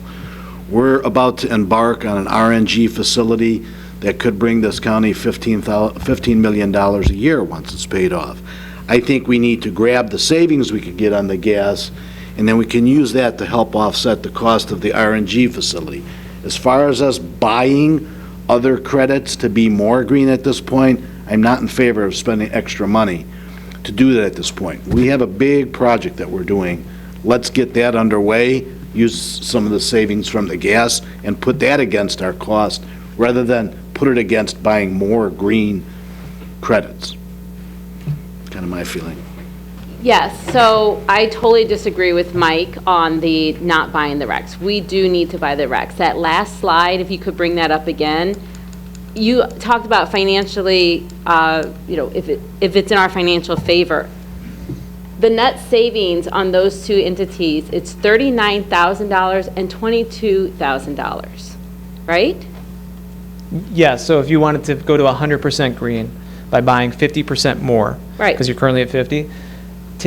We're about to embark on an RNG facility that could bring this county $15 million a year once it's paid off. I think we need to grab the savings we could get on the gas, and then we can use that to help offset the cost of the RNG facility. As far as us buying other credits to be more green at this point, I'm not in favor of spending extra money to do that at this point. We have a big project that we're doing. Let's get that underway, use some of the savings from the gas, and put that against our cost, rather than put it against buying more green credits. Kind of my feeling. Yes, so I totally disagree with Mike on the not buying the RECs. We do need to buy the RECs. That last slide, if you could bring that up again, you talked about financially, if it's in our financial favor. The net savings on those two entities, it's $39,000 and $22,000, right? Yeah, so if you wanted to go to 100% green by buying 50% more, right? Because you're currently at 50,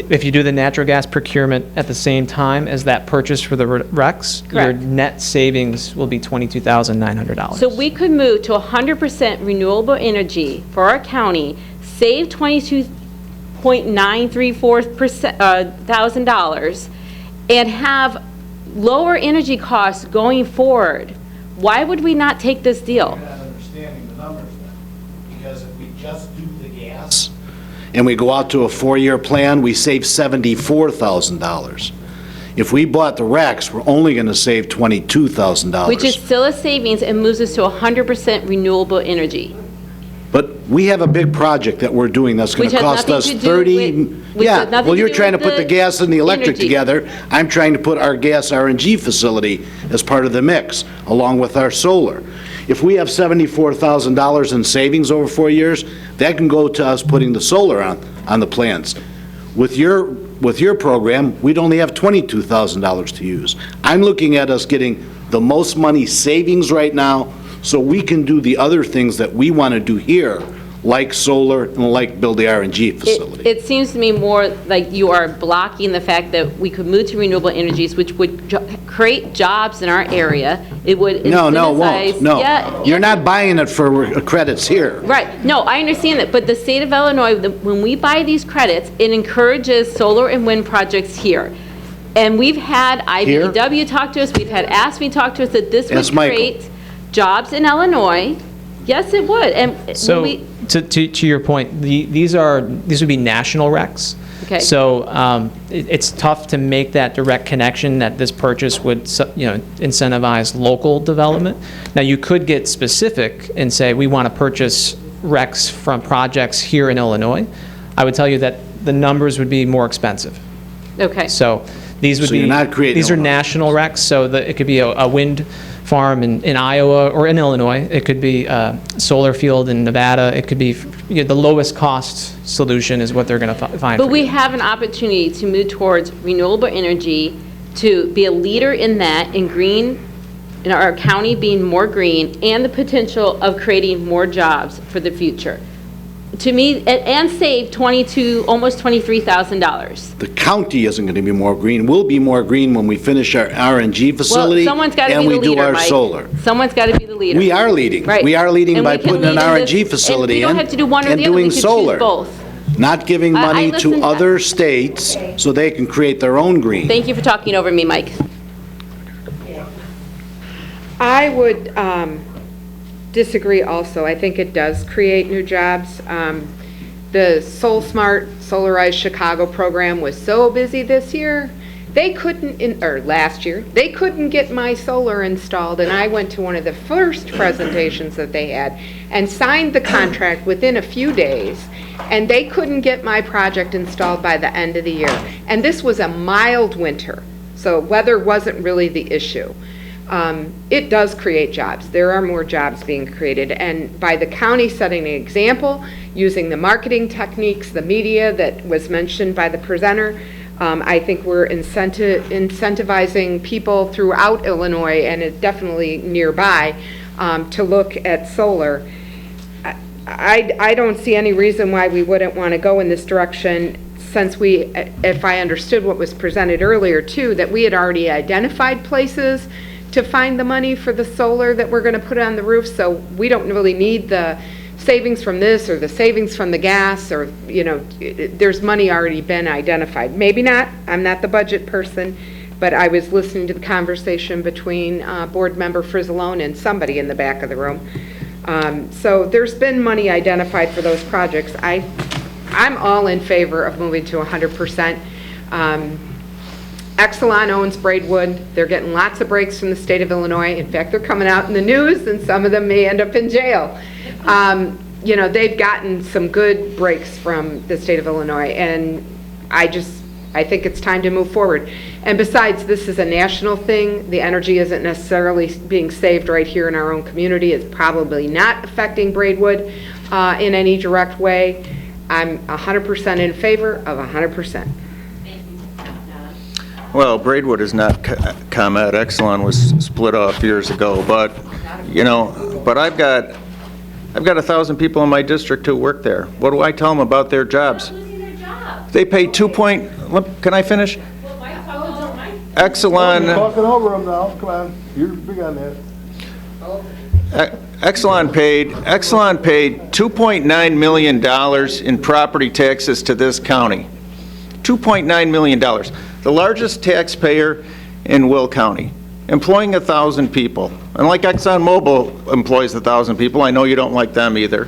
if you do the natural gas procurement at the same time as that purchase for the RECs, your net savings will be $22,900. So we could move to 100% renewable energy for our county, save $22,934,000, and have lower energy costs going forward. Why would we not take this deal? You're not understanding the numbers then, because if we just do the gas and we go out to a 4-year plan, we save $74,000. If we bought the RECs, we're only going to save $22,000. Which is still a savings and moves us to 100% renewable energy. But we have a big project that we're doing that's going to cost us 30. Yeah, well, you're trying to put the gas and the electric together. I'm trying to put our gas RNG facility as part of the mix, along with our solar. If we have $74,000 in savings over 4 years, that can go to us putting the solar on the plants. With your program, we'd only have $22,000 to use. I'm looking at us getting the most money savings right now, so we can do the other things that we want to do here, like solar and like build the RNG facility. It seems to me more like you are blocking the fact that we could move to renewable energies, which would create jobs in our area. It would No, it won't. No, yeah, you're not buying it for credits here. Right. No, I understand that. But the state of Illinois, when we buy these credits, it encourages solar and wind projects here. And we've had IBEW talk to us, we've had ASME talk to us that this would create jobs in Illinois. Yes, it would. And so To your point, these would be national recs. Okay. So it's tough to make that direct connection that this purchase would, incentivize local development. Now, you could get specific and say, we want to purchase recs from projects here in Illinois. I would tell you that the numbers would be more expensive. Okay. So these would So you're not creating these are a- national recs, so that it could be a wind farm in Iowa or in Illinois. It could be a solar field in Nevada. It could be, the lowest cost solution is what they're going to find. But for we you. have an opportunity to move towards renewable energy, to be a leader in that, in green, in our county being more green, and the potential of creating more jobs for the future. To me, and save almost $23,000. The county isn't going to be more green. We'll be more green when we finish our RNG facility someone's gotta and be the we do leader, our Mike. solar. Some's got to be the leader. We are leading. Right. We are leading And by we can putting an lead in this- RNG facility in And we don't have to do one or and the other, we doing can solar. choose both. Not giving I money listen to to that. other states so they can create their own green. Thank you for talking over me, Mike. I would disagree also. I think it does create new jobs. The Soul Smart Solarized Chicago program was so busy this year, they couldn't, or last year, they couldn't get my solar installed, and I went to one of the first presentations that they had and signed the contract within a few days, and they couldn't get my project installed by the end of the year. And this was a mild winter, so weather wasn't really the issue. It does create jobs. There are more jobs being created, and by the county setting an example, using the marketing techniques, the media that was mentioned by the presenter, I think we're incentivizing people throughout Illinois, and it definitely nearby, to look at solar. I don't see any reason why we wouldn't want to go in this direction, since we, if I understood what was presented earlier too, that we had already identified places to find the money for the solar that we're going to put on the roof, so we don't really need the savings from this or the savings from the gas, or, there's money already been identified. Maybe not, I'm not the budget person, but I was listening to the conversation between Board Member Frizzalone and somebody in the back of the room. So there's been money identified for those projects. I'm all in favor of moving to 100%. Exelon owns Braidwood. They're getting lots of breaks from the state of Illinois. In fact, they're coming out in the news, and some of them may end up in jail. They've gotten some good breaks from the state of Illinois, and I think it's time to move forward. And besides, this is a national thing. The energy isn't necessarily being saved right here in our own community. It's probably not affecting Braidwood in any direct way. I'm 100% in favor of 100%. Well, Braidwood is not ComEd. Exelon was split off years ago, but I've got 1,000 people in my district who work there. What do I tell them about their jobs? They pay can I finish? Exelon. You're talking over them now, come on, you're big on that. Exelon paid $2.9 million in property taxes to this county. $2.9 million. The largest taxpayer in Will County, employing 1,000 people. And like ExxonMobil employs 1,000 people, I know you don't like them either,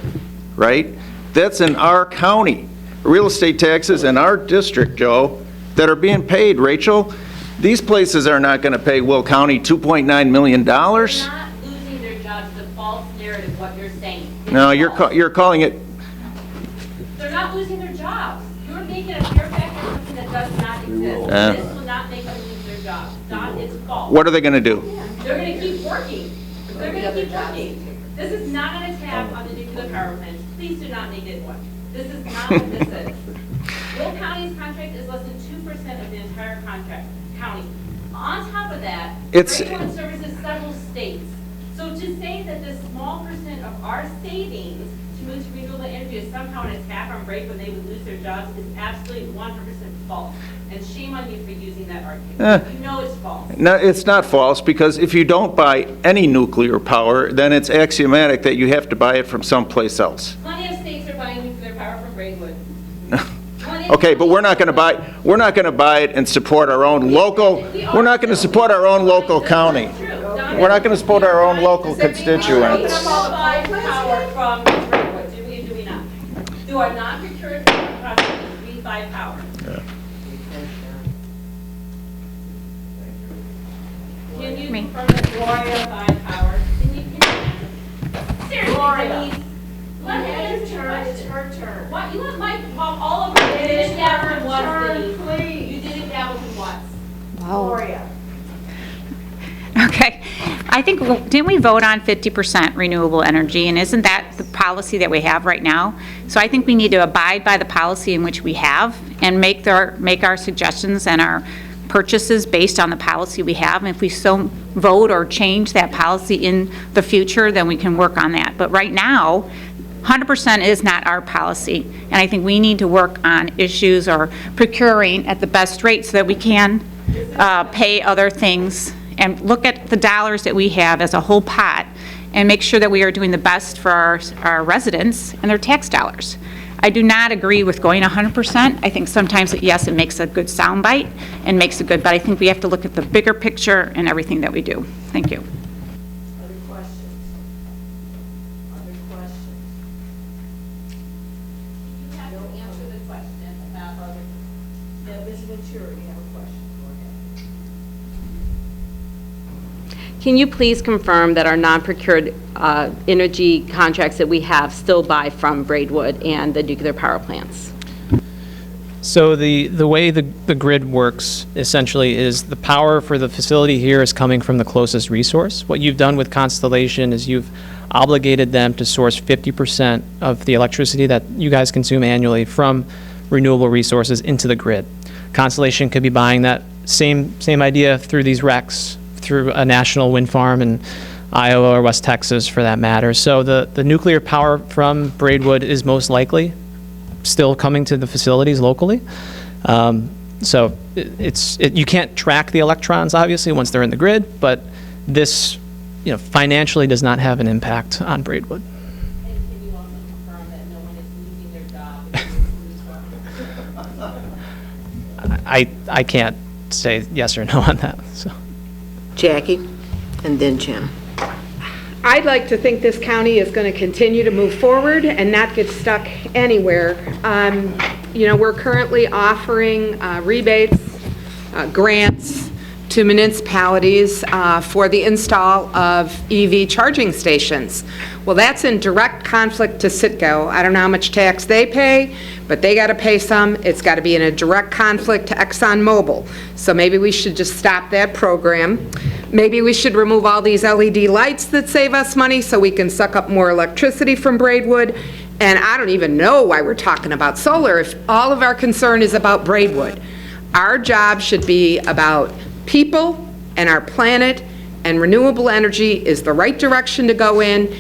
right? That's in our county. Real estate taxes in our district, Joe, that are being paid. Rachel, these places are not going to pay Will County $2.9 million. They're not losing their jobs, the false narrative, what you're saying. No, you're calling it. They're not losing their jobs. You're making a fair factor of something that does not exist. This will not make them lose their jobs. Don, it's false. What are they going to do? They're going to keep working. They're going to keep working. This is not an attack on the nuclear power plants. Please do not make it one. This is not what this is. Will County's contract is less than 2% of the entire county. On top of that, Braidwood services several states. So to say that this small percent of our savings to move to renewable energy is somehow an attack on Braidwood when they would lose their jobs is absolutely 100% false. And shame on you for using that argument. You know it's false. No, it's not false, because if you don't buy any nuclear power, then it's axiomatic that you have to buy it from someplace else. Plenty of states are buying nuclear power from Braidwood. Okay, but we're not going to buy it and support our own local. We're not going to support our own local county. We're not going to support our own local constituents. Power from Braidwood, do we or do we not? You are not procured approximately 3 power. Can you confirm that Gloria 5 power? Seriously, Gloria. Let me answer your question. It's her turn. What, you let Mike talk all over you? You didn't gavel him once, Denise. Please. You didn't gavel him once. Gloria. Okay. I think, didn't we vote on 50% renewable energy, and isn't that the policy that we have right now? So I think we need to abide by the policy in which we have and make our suggestions and our purchases based on the policy we have. And if we so vote or change that policy in the future, then we can work on that. But right now, 100% is not our policy, and I think we need to work on issues or procuring at the best rate so that we can pay other things and look at the dollars that we have as a whole pot and make sure that we are doing the best for our residents and their tax dollars. I do not agree with going 100%. I think sometimes, yes, it makes a good soundbite and makes it good, but I think we have to look at the bigger picture and everything that we do. Thank you. Other questions? Other questions? You have to answer the question about other. Now, Ms. Ventura, you have a question. Go ahead. Can you please confirm that our non-procured energy contracts that we have still buy from Braidwood and the nuclear power plants? So the way the grid works essentially is the power for the facility here is coming from the closest resource. What you've done with Constellation is you've obligated them to source 50% of the electricity that you guys consume annually from renewable resources into the grid. Constellation could be buying that same idea through these RECs, through a national wind farm in Iowa or West Texas for that matter. So the nuclear power from Braidwood is most likely still coming to the facilities locally. So you can't track the electrons obviously once they're in the grid, but this financially does not have an impact on Braidwood. And can you also confirm that no one is losing their job if you lose one? I can't say yes or no on that. So. Jackie, and then Jim. I'd like to think this county is going to continue to move forward and not get stuck anywhere. We're currently offering rebates, grants to municipalities for the install of EV charging stations. Well, that's in direct conflict to Citgo. I don't know how much tax they pay, but they got to pay some. It's got to be in a direct conflict to ExxonMobil. So maybe we should just stop that program. Maybe we should remove all these LED lights that save us money so we can suck up more electricity from Braidwood. And I don't even know why we're talking about solar if all of our concern is about Braidwood. Our job should be about people and our planet, and renewable energy is the right direction to go in.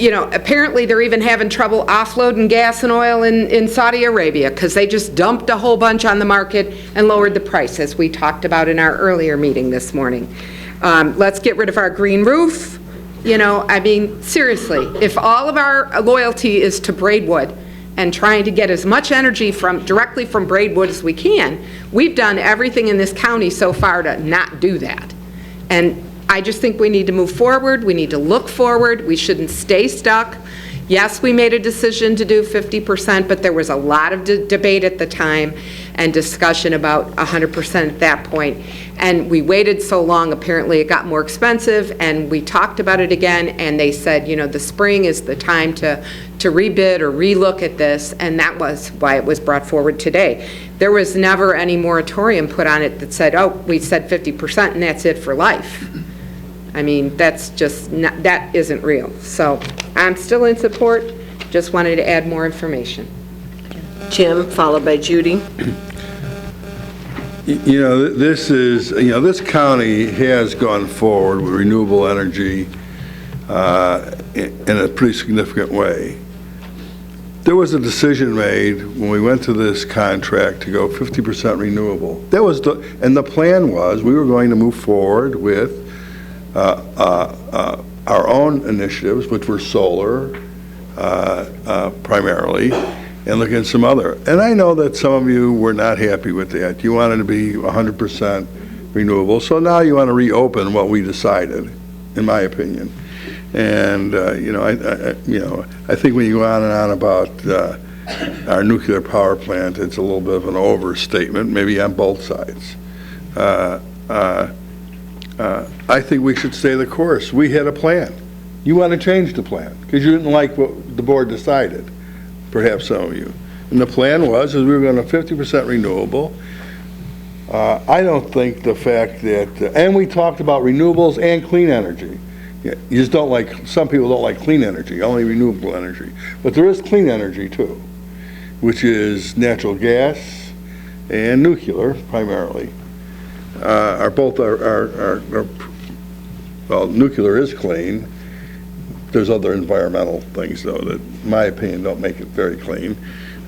Apparently they're even having trouble offloading gas and oil in Saudi Arabia because they just dumped a whole bunch on the market and lowered the price, as we talked about in our earlier meeting this morning. Let's get rid of our green roof. Seriously, if all of our loyalty is to Braidwood and trying to get as much energy directly from Braidwood as we can, we've done everything in this county so far to not do that. And I just think we need to move forward. We need to look forward. We shouldn't stay stuck. Yes, we made a decision to do 50%, but there was a lot of debate at the time and discussion about 100% at that point. And we waited so long, apparently it got more expensive, and we talked about it again, and they said, the spring is the time to rebid or relook at this, and that was why it was brought forward today. There was never any moratorium put on it that said, oh, we said 50% and that's it for life. That's just not, that isn't real. So I'm still in support, just wanted to add more information. Jim, followed by Judy. This county has gone forward with renewable energy in a pretty significant way. There was a decision made when we went to this contract to go 50% renewable. And the plan was we were going to move forward with our own initiatives, which were solar primarily, and look at some other. And I know that some of you were not happy with that. You wanted to be 100% renewable. So now you want to reopen what we decided, in my opinion. And I think when you go on and on about our nuclear power plant, it's a little bit of an overstatement, maybe on both sides. I think we should stay the course. We had a plan. You want to change the plan because you didn't like what the board decided, perhaps some of you. And the plan was we were going to 50% renewable. I don't think the fact that, and we talked about renewables and clean energy. You just don't like, some people don't like clean energy, only renewable energy. But there is clean energy too, which is natural gas and nuclear primarily. Well, nuclear is clean. There's other environmental things though that, in my opinion, don't make it very clean.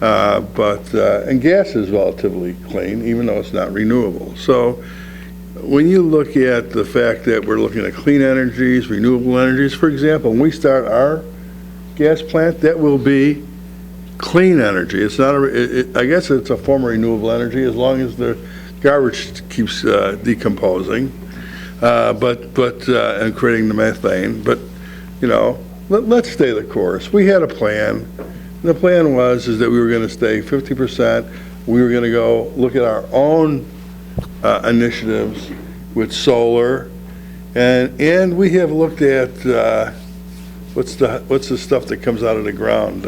And gas is relatively clean, even though it's not renewable. So when you look at the fact that we're looking at clean energies, renewable energies, for example, when we start our gas plant, that will be clean energy. It's not I guess it's a form of renewable energy as long as the garbage keeps decomposing, and creating the methane. But, you know, let's stay the course. We had a plan. The plan was that we were going to stay 50%. We were going to go look at our own initiatives with solar, and we have looked at what's the stuff that comes out of the ground?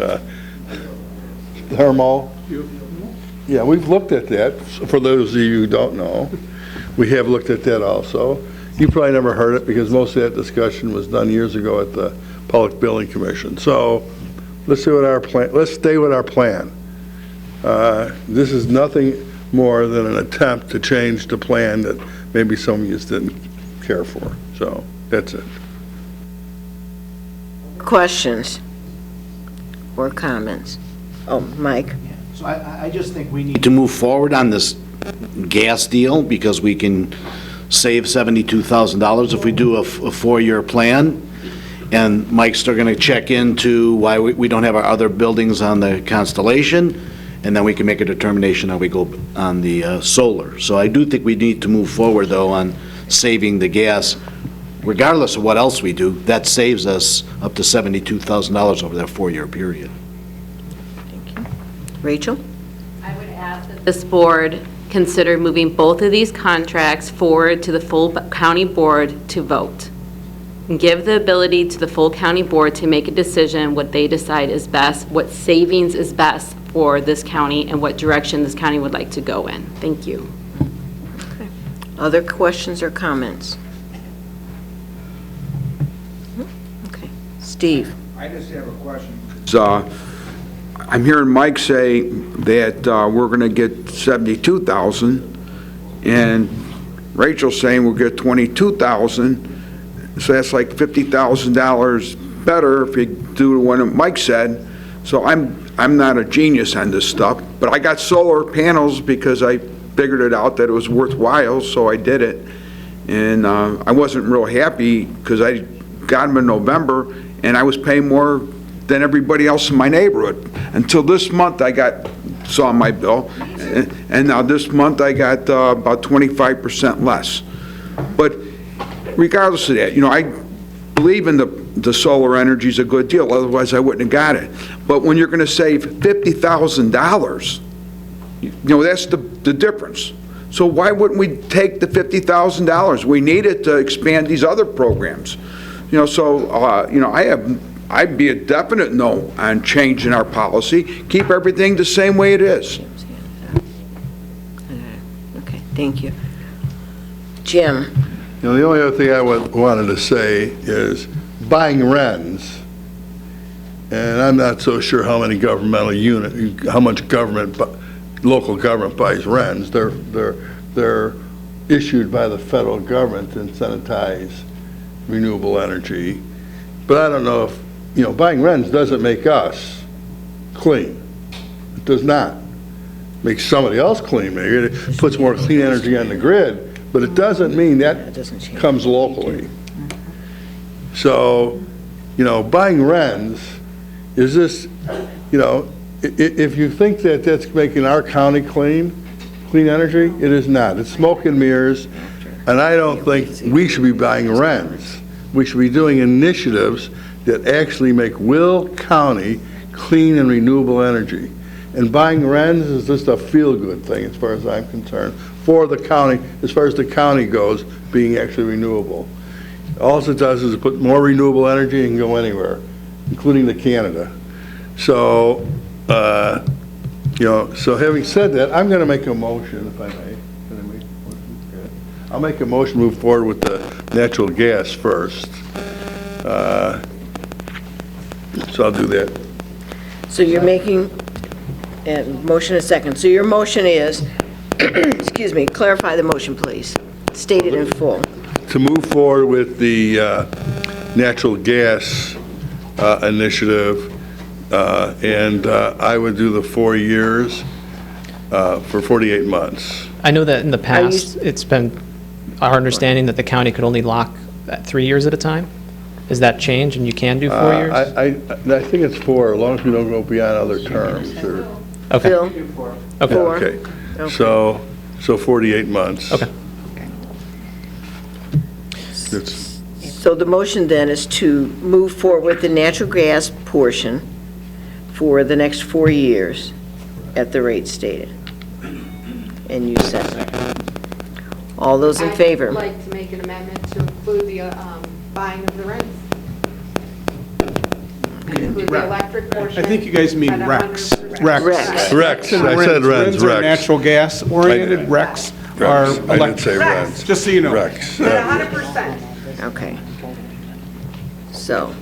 Thermal. Yeah, we've looked at that. For those of you who don't know, we have looked at that also. You probably never heard it because most of that discussion was done years ago at the Public Building Commission. So let's stay with our plan. Let's stay with our plan. This is nothing more than an attempt to change the plan that maybe some of you just didn't care for. So that's it. Questions or comments? Oh, Mike. So I just think we need to move forward on this gas deal because we can save $72,000 if we do a four-year plan. And Mike's still going to check into why we don't have our other buildings on the Constellation, and then we can make a determination how we go on the solar. So I do think we need to move forward, though, on saving the gas. Regardless of what else we do, that saves us up to $72,000 over that four-year period. Rachel? I would ask that this board consider moving both of these contracts forward to the full county board to vote. And give the ability to the full county board to make a decision what they decide is best, what savings is best for this county, and what direction this county would like to go in. Thank you. Okay. Other questions or comments? Okay. Steve? I just have a question. I'm hearing Mike say that we're going to get 72,000, and Rachel's saying we'll get 22,000. So that's like $50,000 better if you do what Mike said. So I'm not a genius on this stuff, but I got solar panels because I figured it out that it was worthwhile, so I did it. And I wasn't real happy because I got them in November, and I was paying more than everybody else in my neighborhood. Until this month, I saw my bill, and now this month I got about 25% less. But regardless of that, you know, I believe in the solar energy is a good deal, otherwise I wouldn't have got it. But when you're going to save $50,000, you know, that's the difference. So why wouldn't we take the $50,000? We need it to expand these other programs. You know, so, you know, I'd be a definite no on changing our policy. Keep everything the same way it is. Okay, thank you. Jim? You know, the only other thing I wanted to say is buying RENs, and I'm not so sure how many governmental how much local government buys RENs. They're issued by the federal government to incentivize renewable energy. But I don't know if, you know, buying RENs doesn't make us clean. It does not. It makes somebody else clean. Maybe it puts more clean energy on the grid. But it doesn't mean that comes locally. So, you know, buying RENs is this, you know, if you think that that's making our county clean energy, it is not. It's smoke and mirrors, and I don't think we should be buying RENs. We should be doing initiatives that actually make Will County clean and renewable energy. And buying RENs is just a feel-good thing, as far as I'm concerned, for the county, as far as the county goes, being actually renewable. All it does is put more renewable energy and go anywhere, including to Canada. So, so having said that, I'm going to make a motion, if I may. Can I make a motion? Okay. I'll make a motion to move forward with the natural gas first. So I'll do that. So you're making a motion a second. So your motion is, excuse me, clarify the motion, please. State it in full. To move forward with the natural gas initiative, and I would do the 4 years for 48 months. I know that in the past, it's been our understanding that the county could only lock at 3 years at a time. Has that changed and you can do 4 years? I think it's 4, as long as we don't go beyond other terms. Or, Okay. Phil? Okay. okay. So 48 months. Okay. So the motion then is to move forward with the natural gas portion for the next 4 years at the rate stated. And you second. All those in favor? I'd like to make an amendment to include the buying of the rents. Include the electric portion. I think you guys mean at RECs. 100%. Rex. I said RENs. RENs are natural gas oriented, RECs are I didn't electric. say RENs. Just so you know. Rex. At 100%. Okay. So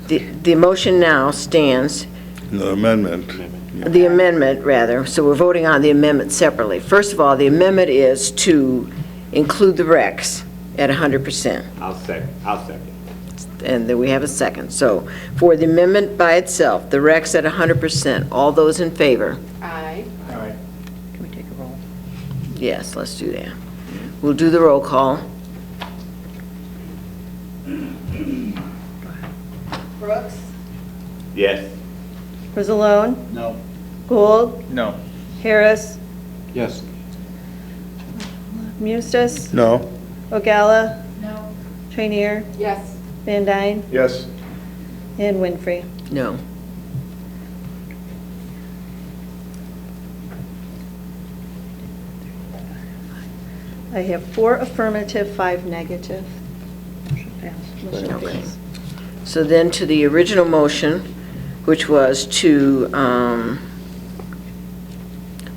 the motion now stands, The amendment. the amendment, rather, so we're voting on the amendment separately. First of all, the amendment is to include the RECs at 100%. I'll second. And then we have a second. So for the amendment by itself, the RECs at 100%, all those in favor? Aye. Can we take a roll? Yes, let's do that. We'll do the roll call. Brooks? Yes. Frizzalone? No. Gould? No. Harris? Yes. Mustis? No. Ogalla? No. Trainier? Yes. Van Dyne? Yes. And Winfrey? No. I have 4 affirmative, 5 negative. Motion Okay. passed. So then to the original motion, which was to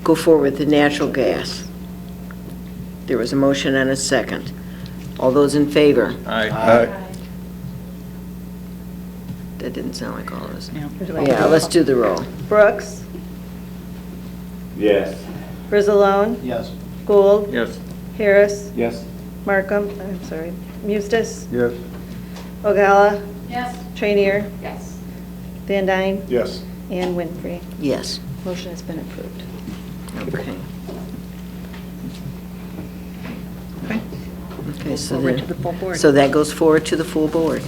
go forward with the natural gas. There was a motion and a second. All those in favor? Aye. That didn't sound like all of us. Would you like to Yeah, roll let's call? do the roll. Brooks? Yes. Frizzalone? Yes. Gould? Yes. Harris? Yes. Markham? I'm sorry. Mustis? Yes. Ogalla? Yes. Trainier? Yes. Van Dyne? Yes. And Winfrey? Yes. Motion has been approved. Okay. Okay, so Forward then, to the full board. so that goes forward to the full board.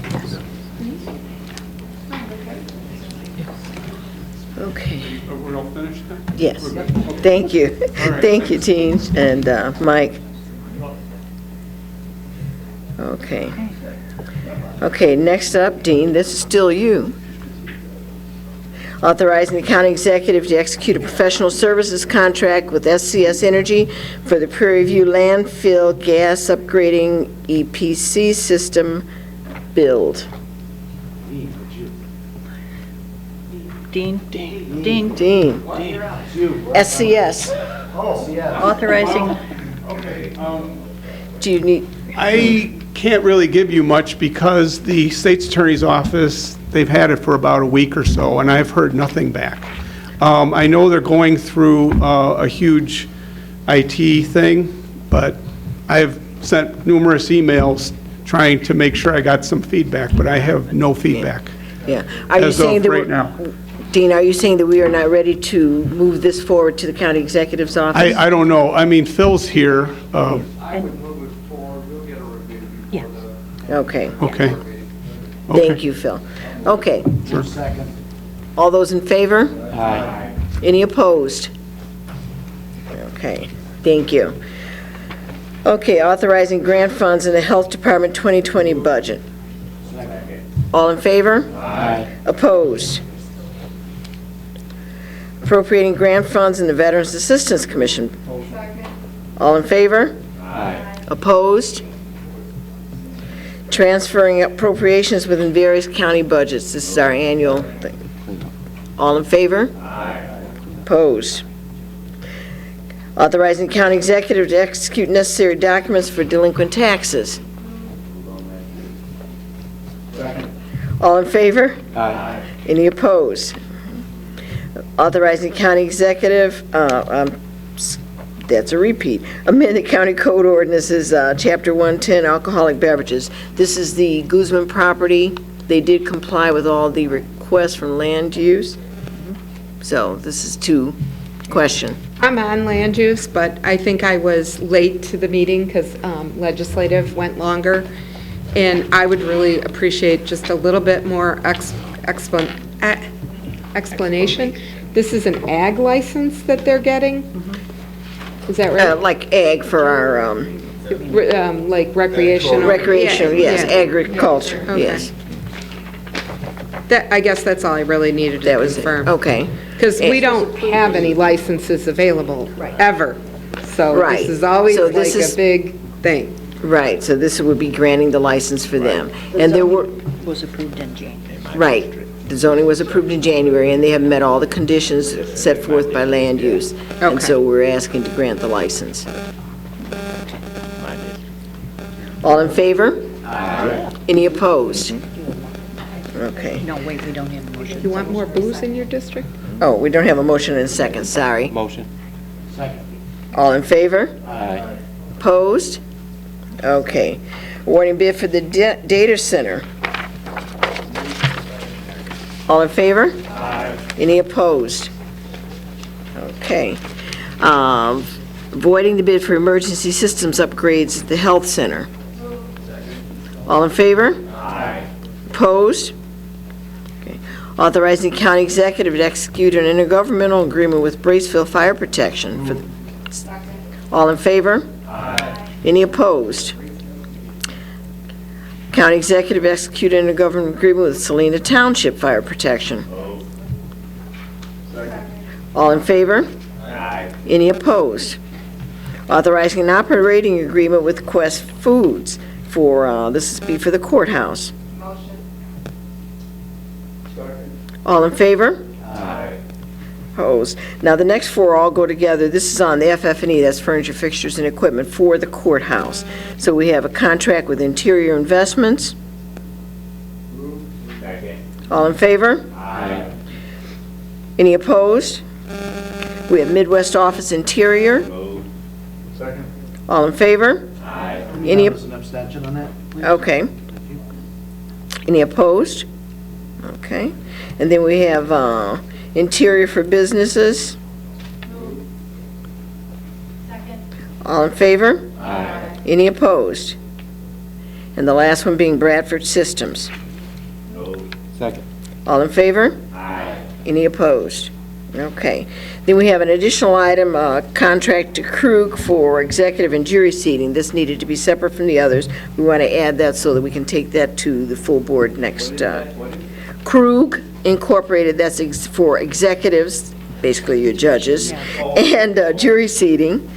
Okay. We're all finished then? Yes. We're good? Okay. Thank you. All right. Thank you, Teen and Mike. Okay. Okay, next up, Dean, this is still you. Authorizing the county executive to execute a professional services contract with SCS Energy for the Prairie View landfill gas upgrading EPC system build. Dean? Dean? Dean. SCS. Authorizing, Okay, Do you need, I can't really give you much because the state's attorney's office, they've had it for about a week or so, and I've heard nothing back. I know they're going through a huge IT thing, but I've sent numerous emails trying to make sure I got some feedback, but I have no feedback. yeah. Are you As saying of that right now. Dean, are you saying that we are not ready to move this forward to the county executive's office? I don't know. I mean, Phil's here. I would move it forward. We'll get a review before the... Okay. Okay. Thank you, Phil. Okay. Second. All those in favor? Aye. Any opposed? Okay, thank you. Okay, authorizing grant funds in the Health Department 2020 budget. All in favor? Aye. Opposed? appropriating grant funds in the Veterans Assistance Commission. All in favor? Aye. Opposed? Transferring appropriations within various county budgets. This is our annual thing. All in favor? Aye. Opposed? Authorizing county executive to execute necessary documents for delinquent taxes. All in favor? Aye. Any opposed? Authorizing county executive, that's a repeat, amend the county code ordinances, Chapter 110, alcoholic beverages. This is the Guzman property. They did comply with all the requests from land use. So this is to question. I'm on land use, but I think I was late to the meeting because legislative went longer. And I would really appreciate just a little bit more explanation. This is an ag license that they're getting? Is that right? Like ag for our, Like recreational? recreation, yes, Yeah. agriculture, Okay. yes. That, I guess that's all I really needed to That was it. confirm. Okay. Because we don't have any licenses available, ever. So Right. this is always So like this is- a big thing. Right, so this would be granting the license for them. And there were, Was approved in January. right, the zoning was approved in January, and they have met all the conditions set forth by land use. And so we're asking to grant the license. All in favor? Aye. Any opposed? Okay. No, wait, we don't have a motion. You want more booze in your district? Oh, we don't have a motion in a second, sorry. Motion. Second. All in favor? Aye. Opposed? Okay. Awarding bid for the data center. All in favor? Aye. Any opposed? Okay. Voiding the bid for emergency systems upgrades at the health center. All in favor? Aye. Opposed? Okay. Authorizing county executive to execute an intergovernmental agreement with Braceville Fire Protection. For all in favor? Aye. Any opposed? County executive execute an intergovernmental agreement with Salina Township Fire Protection. All in favor? Aye. Any opposed? Authorizing an operating agreement with Quest Foods for, this is be for the courthouse. All in favor? Aye. Opposed. Now, the next four all go together. This is on the FF&E, that's furniture, fixtures, and equipment for the courthouse. So we have a contract with Interior Investments. Second. All in favor? Aye. Any opposed? We have Midwest Office Interior. Move. Second. All in favor? Aye. Any, An abstention on that? okay. Any opposed? Okay. And then we have Interior for Businesses. Second. All in favor? Aye. Any opposed? And the last one being Bradford Systems. Move. Second. All in favor? Aye. Any opposed? Okay. Then we have an additional item, contract to Krug for executive and jury seating. This needed to be separate from the others. We want to add that so that we can take that to the full board next. Krug Incorporated, that's for executives, basically your judges, and jury seating,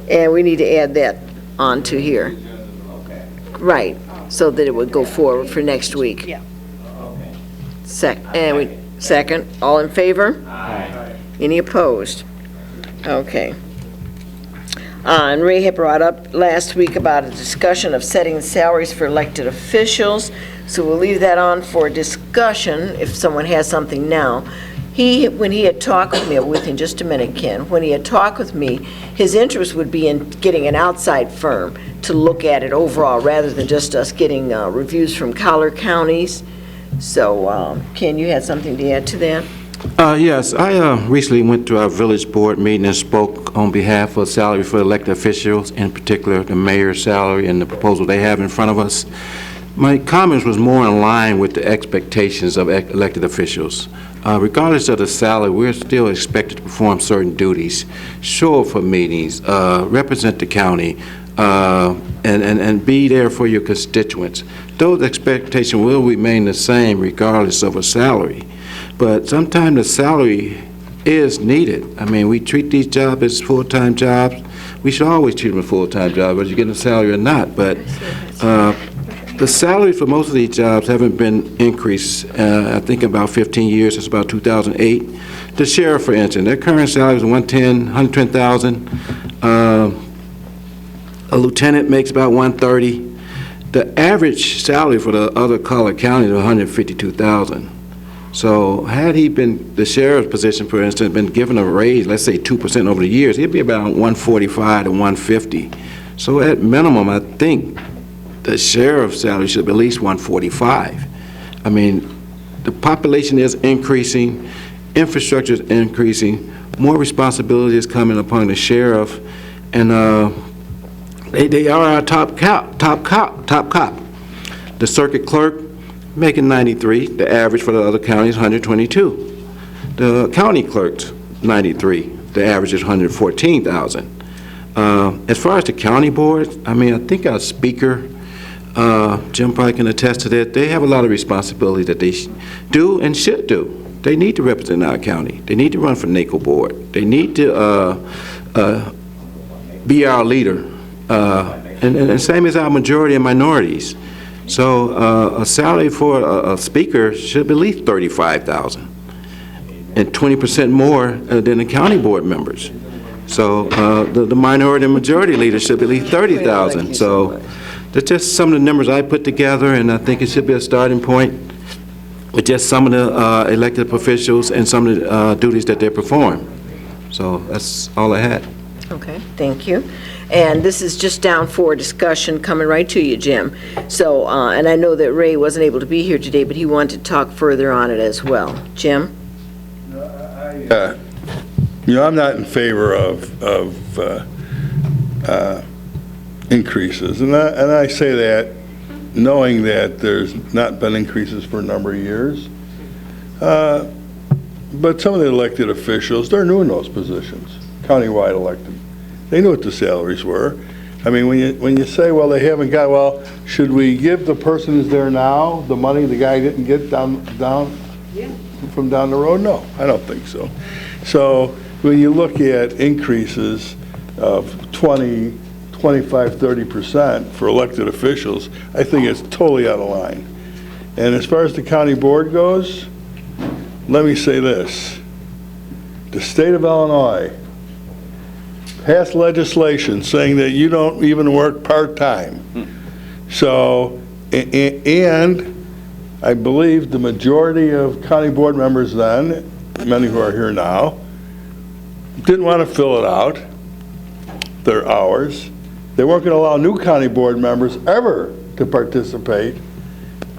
and we need to add that onto here. Right, so that it would go forward for next week. Yeah. Second, all in favor? Aye. Any opposed? Okay. And Ray had brought up last week about a discussion of setting salaries for elected officials, so we'll leave that on for discussion if someone has something now. When he had talked with me, within just a minute, Ken, when he had talked with me, his interest would be in getting an outside firm to look at it overall, rather than just us getting reviews from collar counties. So, Ken, you had something to add to that? Yes, I recently went to our village board meeting and spoke on behalf of salary for elected officials, in particular the mayor's salary and the proposal they have in front of us. My comments was more in line with the expectations of elected officials. Regardless of the salary, we're still expected to perform certain duties, show up for meetings, represent the county, and be there for your constituents. Those expectations will remain the same regardless of a salary. But sometimes the salary is needed. I mean, we treat these jobs as full-time jobs. We should always treat them as full-time jobs, whether you're getting a salary or not. But the salaries for most of these jobs haven't been increased, I think about 15 years, since about 2008. The sheriff, for instance, their current salary is $110,000. A lieutenant makes about $130,000. The average salary for the other color counties is $152,000. So had he been, the sheriff's position, for instance, been given a raise, let's say 2% over the years, he'd be about $145,000 to $150,000. So at minimum, I think the sheriff's salary should be at least $145,000. I mean, the population is increasing, infrastructure is increasing, more responsibility is coming upon the sheriff, and they are our top cop. The circuit clerk making $93,000. The average for the other counties is $122,000. The county clerks $93,000. The average is $114,000. As far as the county board, I mean, I think our speaker, Jim probably can attest to that. They have a lot of responsibility that they do and should do. They need to represent our county. They need to run for NACO board. They need to be our leader. And same as our majority and minorities. So a salary for a speaker should be at least $35,000 and 20% more than the county board members. So the minority and majority leaders should be at least $30,000. So that's just some of the numbers I put together, and I think it should be a starting point with just some of the elected officials and some of the duties that they perform. So that's all I had. Okay, thank you. And this is just down for discussion, coming right to you, Jim. So, and I know that Ray wasn't able to be here today, but he wanted to talk further on it as well. Jim? I'm not in favor of increases, and I say that knowing that there's not been increases for a number of years. But some of the elected officials, they're new in those positions, countywide elected. They knew what the salaries were. I mean, when you say, well, they haven't got, well, should we give the person who's there now the money the guy didn't get down from down the road? No, I don't think so. So when you look at increases of 20, 25, 30% for elected officials, I think it's totally out of line. And as far as the county board goes, let me say this. The state of Illinois passed legislation saying that you don't even work part-time. So, and I believe the majority of county board members then, many who are here now, didn't want to fill it out, their hours. They weren't going to allow new county board members ever to participate,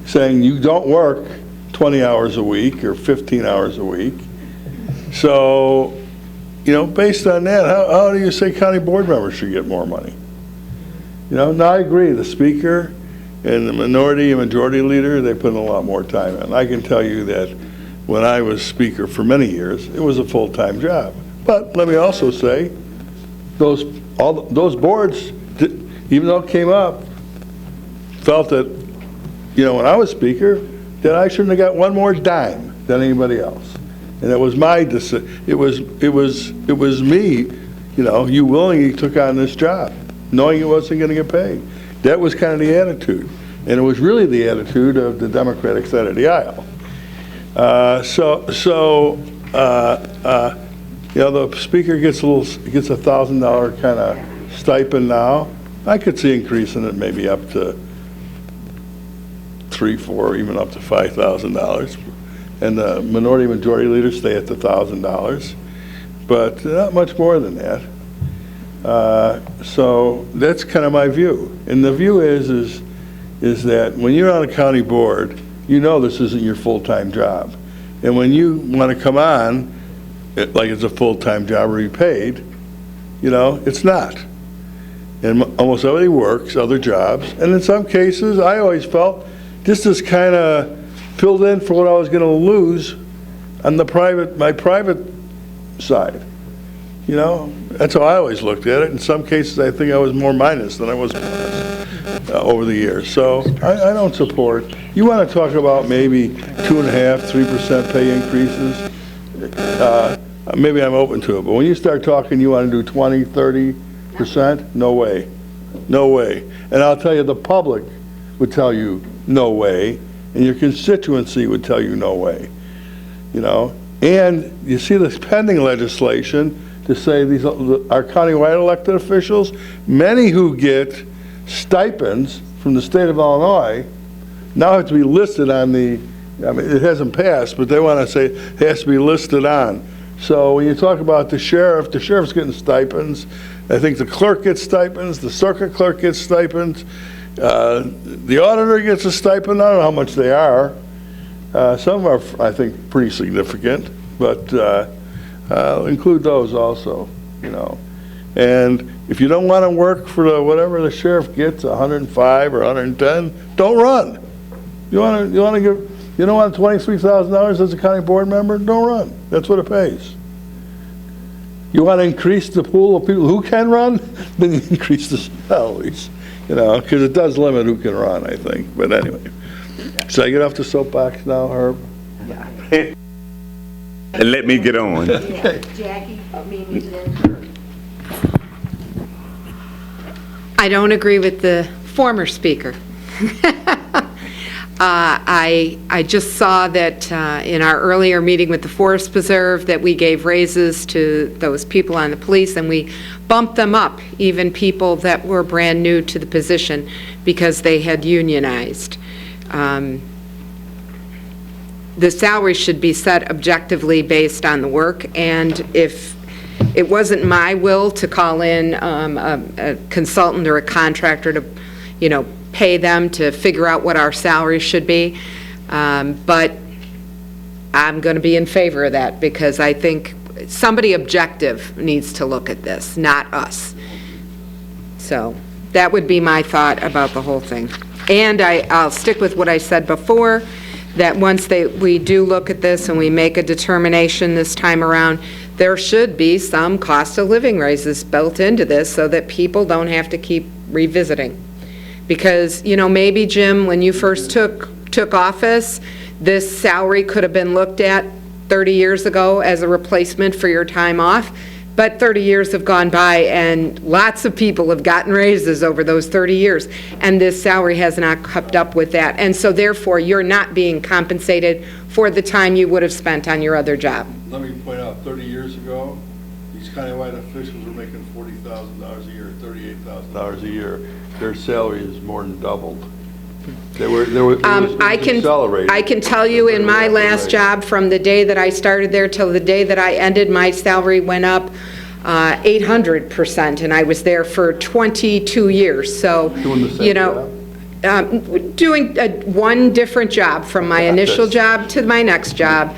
saying you don't work 20 hours a week or 15 hours a week. So, based on that, how do you say county board members should get more money? Now I agree, the speaker and the minority and majority leader, they put in a lot more time in. I can tell you that when I was speaker for many years, it was a full-time job. But let me also say, those boards, even though it came up, felt that, when I was speaker, that I shouldn't have got one more dime than anybody else. And it was my decision. It was me, you willingly took on this job, knowing it wasn't going to get paid. That was kind of the attitude. And it was really the attitude of the Democratic side of the aisle. The speaker gets $1,000 kind of stipend now. I could see increasing it maybe up to $3,000, $4,000, even up to $5,000. And the minority majority leaders stay at the $1,000, but not much more than that. So that's kind of my view. And the view is that when you're on a county board, this isn't your full-time job. And when you want to come on, like it's a full-time job or be paid, it's not. And almost everybody works other jobs. And in some cases, I always felt this is kind of filled in for what I was going to lose on my private side. That's how I always looked at it. In some cases, I think I was more minus than I was plus over the years. So I don't support. You want to talk about maybe 2.5%, 3% pay increases? maybe I'm open to it, but when you start talking, you want to do 20, 30%? No way. No way. And I'll tell you, the public would tell you no way, and your constituency would tell you no way. You know? And you see this pending legislation to say these our countywide elected officials, many who get stipends from the state of Illinois, now have to be listed on the, I mean, it hasn't passed, but they want to say it has to be listed on. So when you talk about the sheriff's getting stipends. I think the clerk gets stipends, the circuit clerk gets stipends, the auditor gets a stipend. I don't know how much they are. Some are, I think, pretty significant, but include those also, you know. And if you don't want to work for whatever the sheriff gets, 105 or 110, don't run. You don't want $23,000 as a county board member? Don't run. That's what it pays. You want to increase the pool of people who can run? Then you increase the salaries, you know, because it does limit who can run, I think. But anyway, should I get off the soapbox now, Herb? And let me get on. Jackie, Mimi, I don't agree with the former speaker. I just saw that in our earlier meeting with the Forest Preserve that we gave raises to those people on the police, and we bumped them up, even people that were brand new to the position, because they had unionized. The salary should be set objectively based on the work, and if it wasn't my will to call in a consultant or a contractor to, you know, pay them to figure out what our salaries should be. But I'm going to be in favor of that because I think somebody objective needs to look at this, not us. So that would be my thought about the whole thing. And I'll stick with what I said before, that once we do look at this and we make a determination this time around, there should be some cost of living raises built into this so that people don't have to keep revisiting. Because, you know, maybe, Jim, when you first took office, this salary could have been looked at 30 years ago as a replacement for your time off, but 30 years have gone by and lots of people have gotten raises over those 30 years, and this salary has not kept up with that. And so therefore, you're not being compensated for the time you would have spent on your other job. Let me point out, 30 years ago, these countywide officials were making $40,000 a year, $38,000 a year. Their salary is more than doubled. I can tell you in my last job, from the day that I started there till the day that I ended, my salary went up 800%, and I was there for 22 years. So, you know, doing one different job from my initial job to my next job.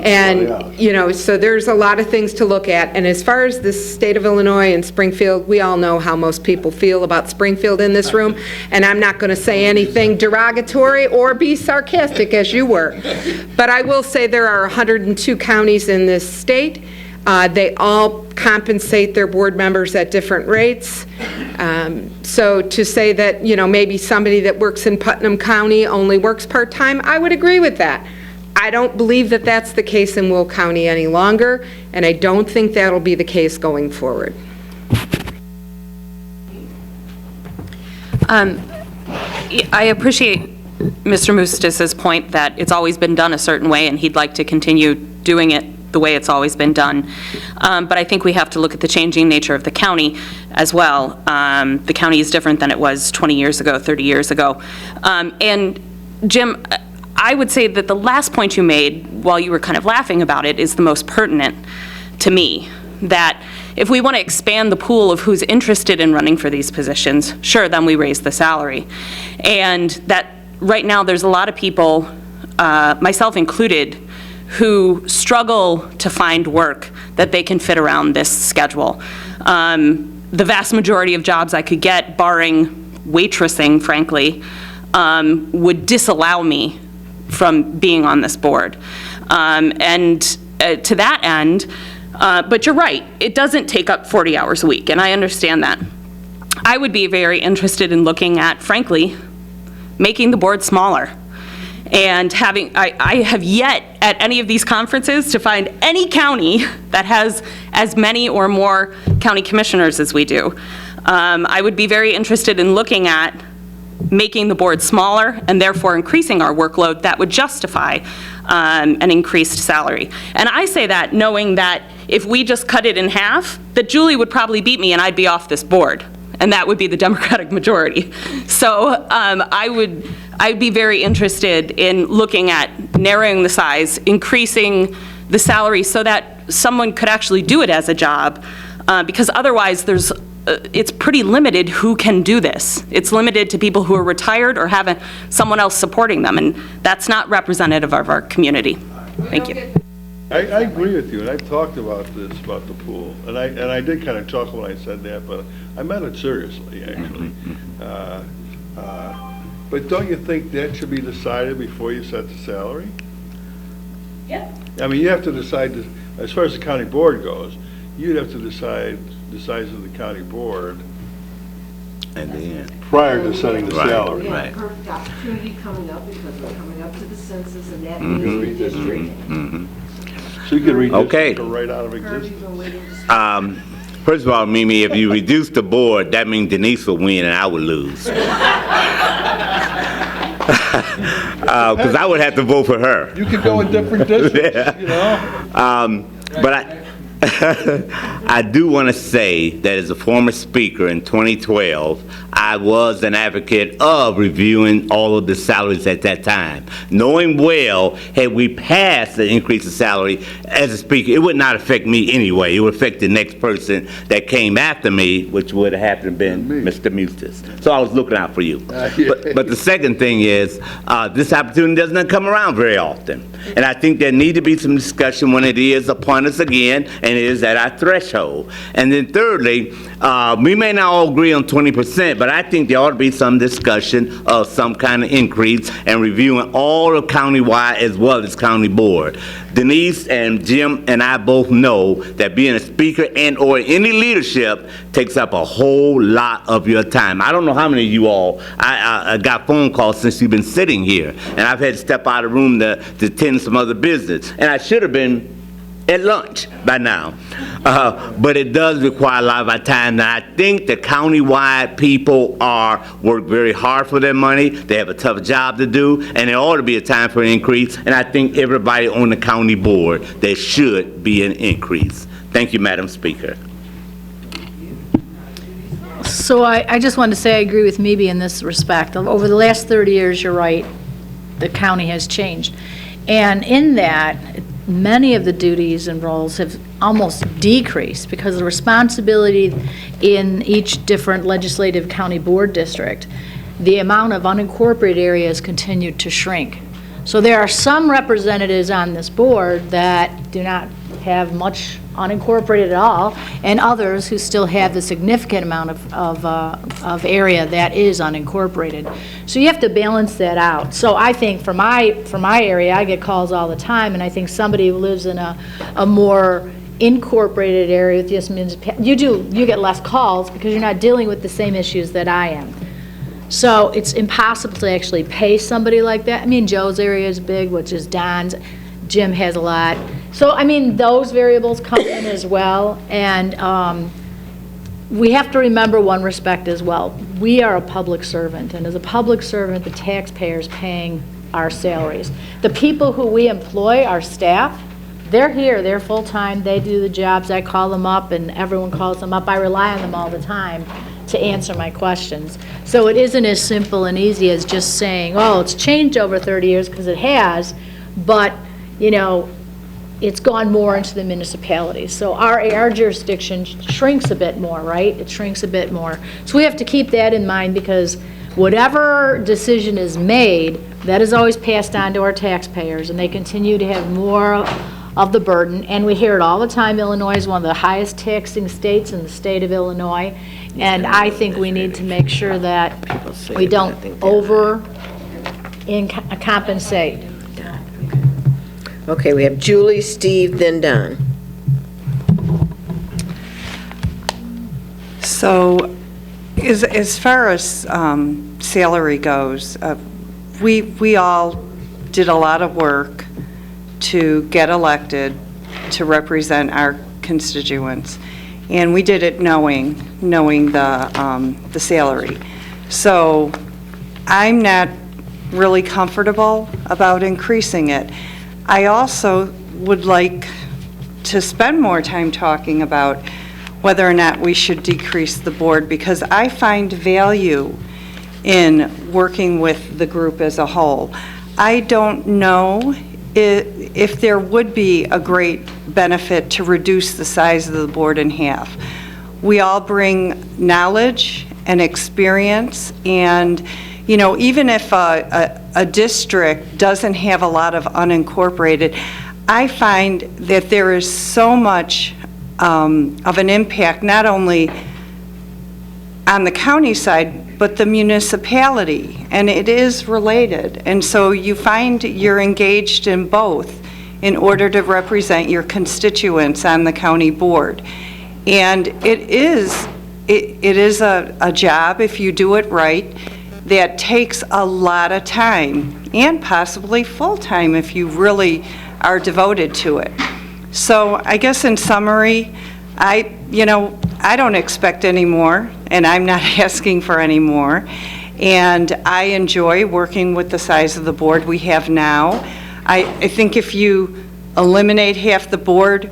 And, you know, so there's a lot of things to look at. And as far as the state of Illinois and Springfield, we all know how most people feel about Springfield in this room. And I'm not going to say anything derogatory or be sarcastic as you were. But I will say there are 102 counties in this state. They all compensate their board members at different rates. So to say that, you know, maybe somebody that works in Putnam County only works part-time, I would agree with that. I don't believe that that's the case in Will County any longer, and I don't think that'll be the case going forward. I appreciate Mr. Mustis's point that it's always been done a certain way, and he'd like to continue doing it the way it's always been done. But I think we have to look at the changing nature of the county as well. The county is different than it was 20 years ago, 30 years ago. And Jim, I would say that the last point you made, while you were kind of laughing about it, is the most pertinent to me. That if we want to expand the pool of who's interested in running for these positions, sure, then we raise the salary. And that right now there's a lot of people, myself included, who struggle to find work that they can fit around this schedule. The vast majority of jobs I could get, barring waitressing, frankly, would disallow me from being on this board. And to that end, but you're right, it doesn't take up 40 hours a week, and I understand that. I would be very interested in looking at, frankly, making the board smaller And I have yet at any of these conferences to find any county that has as many or more county commissioners as we do. I would be very interested in looking at making the board smaller and therefore increasing our workload that would justify an increased salary. And I say that knowing that if we just cut it in half, that Julie would probably beat me and I'd be off this board. And that would be the Democratic majority. So I'd be very interested in looking at narrowing the size, increasing the salary so that someone could actually do it as a job, because otherwise it's pretty limited who can do this. It's limited to people who are retired or have someone else supporting them, and that's not representative of our community. Thank you. I agree with you, and I talked about this, about the pool, and I did kind of chuckle when I said that, but I meant it seriously, actually. But don't you think that should be decided before you set the salary? Yeah. I mean, you have to decide, as far as the county board goes, you'd have to decide the size of the county board And then. prior to setting the salary. We have a perfect opportunity coming up because we're coming up to the census and that means redistricting. So you could read Okay. this right out of existence. First of all, Mimi, if you reduce the board, that means Denise will win and I would lose. Because I would have to vote for her. You could go in different districts, you know? But I do want to say that as a former speaker in 2012, I was an advocate of reviewing all of the salaries at that time, knowing well, had we passed the increase of salary as a speaker, it would not affect me anyway. It would affect the next person that came after me, which would have happened to been Mr. Mustis. So I was looking out for you. But the second thing is, this opportunity doesn't come around very often. And I think there need to be some discussion when it is upon us again, and it is at our threshold. And then thirdly, we may not all agree on 20%, but I think there ought to be some discussion of some kind of increase and reviewing all of countywide as well as county board. Denise and Jim and I both know that being a speaker and or any leadership takes up a whole lot of your time. I don't know how many of you all, I got phone calls since you've been sitting here, and I've had to step out of the room to attend some other business. And I should have been at lunch by now. But it does require a lot of our time. And I think the countywide people work very hard for their money. They have a tough job to do, and there ought to be a time for an increase. And I think everybody on the county board, there should be an increase. Thank you, Madam Speaker. So I just wanted to say I agree with Mebe in this respect. Over the last 30 years, you're right, the county has changed. And in that, many of the duties and roles have almost decreased because the responsibility in each different legislative county board district, the amount of unincorporated areas continued to shrink. So there are some representatives on this board that do not have much unincorporated at all, and others who still have the significant amount of area that is unincorporated. So you have to balance that out. So I think for my area, I get calls all the time, and I think somebody who lives in a more incorporated area with just municipality, you get less calls because you're not dealing with the same issues that I am. So it's impossible to actually pay somebody like that. I mean, Joe's area is big, which is Don's. Jim has a lot. So, I mean, those variables come in as well. And we have to remember one respect as well. We are a public servant. And as a public servant, the taxpayer's paying our salaries. The people who we employ, our staff, they're here. They're full-time. They do the jobs. I call them up, and everyone calls them up. I rely on them all the time to answer my questions. So it isn't as simple and easy as just saying, oh, it's changed over 30 years, because it has, but, you know, it's gone more into the municipalities. So our jurisdiction shrinks a bit more, right? It shrinks a bit more. So we have to keep that in mind, because whatever decision is made, that is always passed on to our taxpayers, and they continue to have more of the burden. And we hear it all the time. Illinois is one of the highest taxing states in the state of Illinois. And I think we need to make sure that we don't compensate. Okay, we have Julie, Steve, then Don. So, as far as salary goes, we all did a lot of work to get elected to represent our constituents. And we did it knowing the salary. So I'm not really comfortable about increasing it. I also would like to spend more time talking about whether or not we should decrease the board, because I find value in working with the group as a whole. I don't know if there would be a great benefit to reduce the size of the board in half. We all bring knowledge and experience, and even if a district doesn't have a lot of unincorporated, I find that there is so much of an impact, not only on the county side, but the municipality, and it is related. And so you find you're engaged in both in order to represent your constituents on the county board. And it is a job, if you do it right, that takes a lot of time, and possibly full-time if you really are devoted to it. So I guess in summary, I don't expect any more, and I'm not asking for any more. And I enjoy working with the size of the board we have now. I think if you eliminate half the board,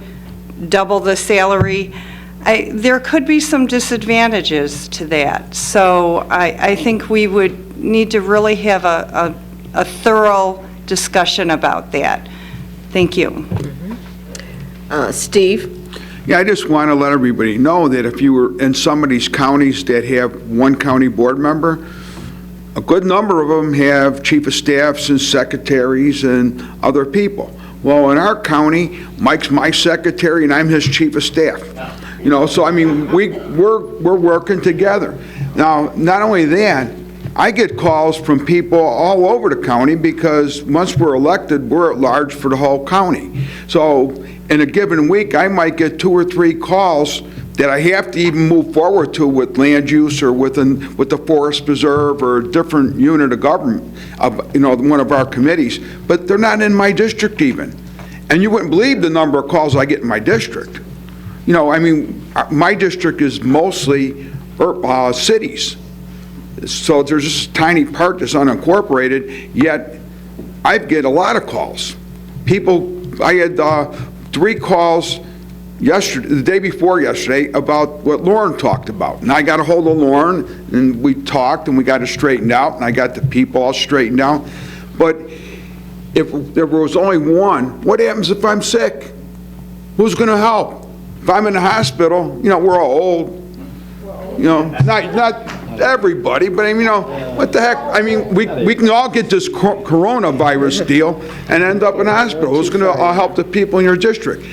double the salary, there could be some disadvantages to that. So I think we would need to really have a thorough discussion about that. Thank you. Steve? Yeah, I just want to let everybody know that if you were in some of these counties that have one county board member, a good number of them have chief of staffs and secretaries and other people. Well, in our county, Mike's my secretary and I'm his chief of staff. So I mean, we're working together. Now, not only that, I get calls from people all over the county, because once we're elected, we're at large for the whole county. So in a given week, I might get 2 or 3 calls that I have to even move forward to with land use or with the Forest Preserve or a different unit of government of one of our committees, but they're not in my district even. And you wouldn't believe the number of calls I get in my district. I mean, my district is mostly cities. So there's just a tiny part that's unincorporated, yet I get a lot of calls. I had 3 calls yesterday, the day before yesterday, about what Lauren talked about. And I got a hold of Lauren, and we talked, and we got it straightened out, and I got the people all straightened out. But if there was only one, what happens if I'm sick? Who's going to help? If I'm in the hospital, we're all old. Not everybody, but I mean, what the heck? I mean, we can all get this coronavirus deal and end up in the hospital. Who's going to help the people in your district?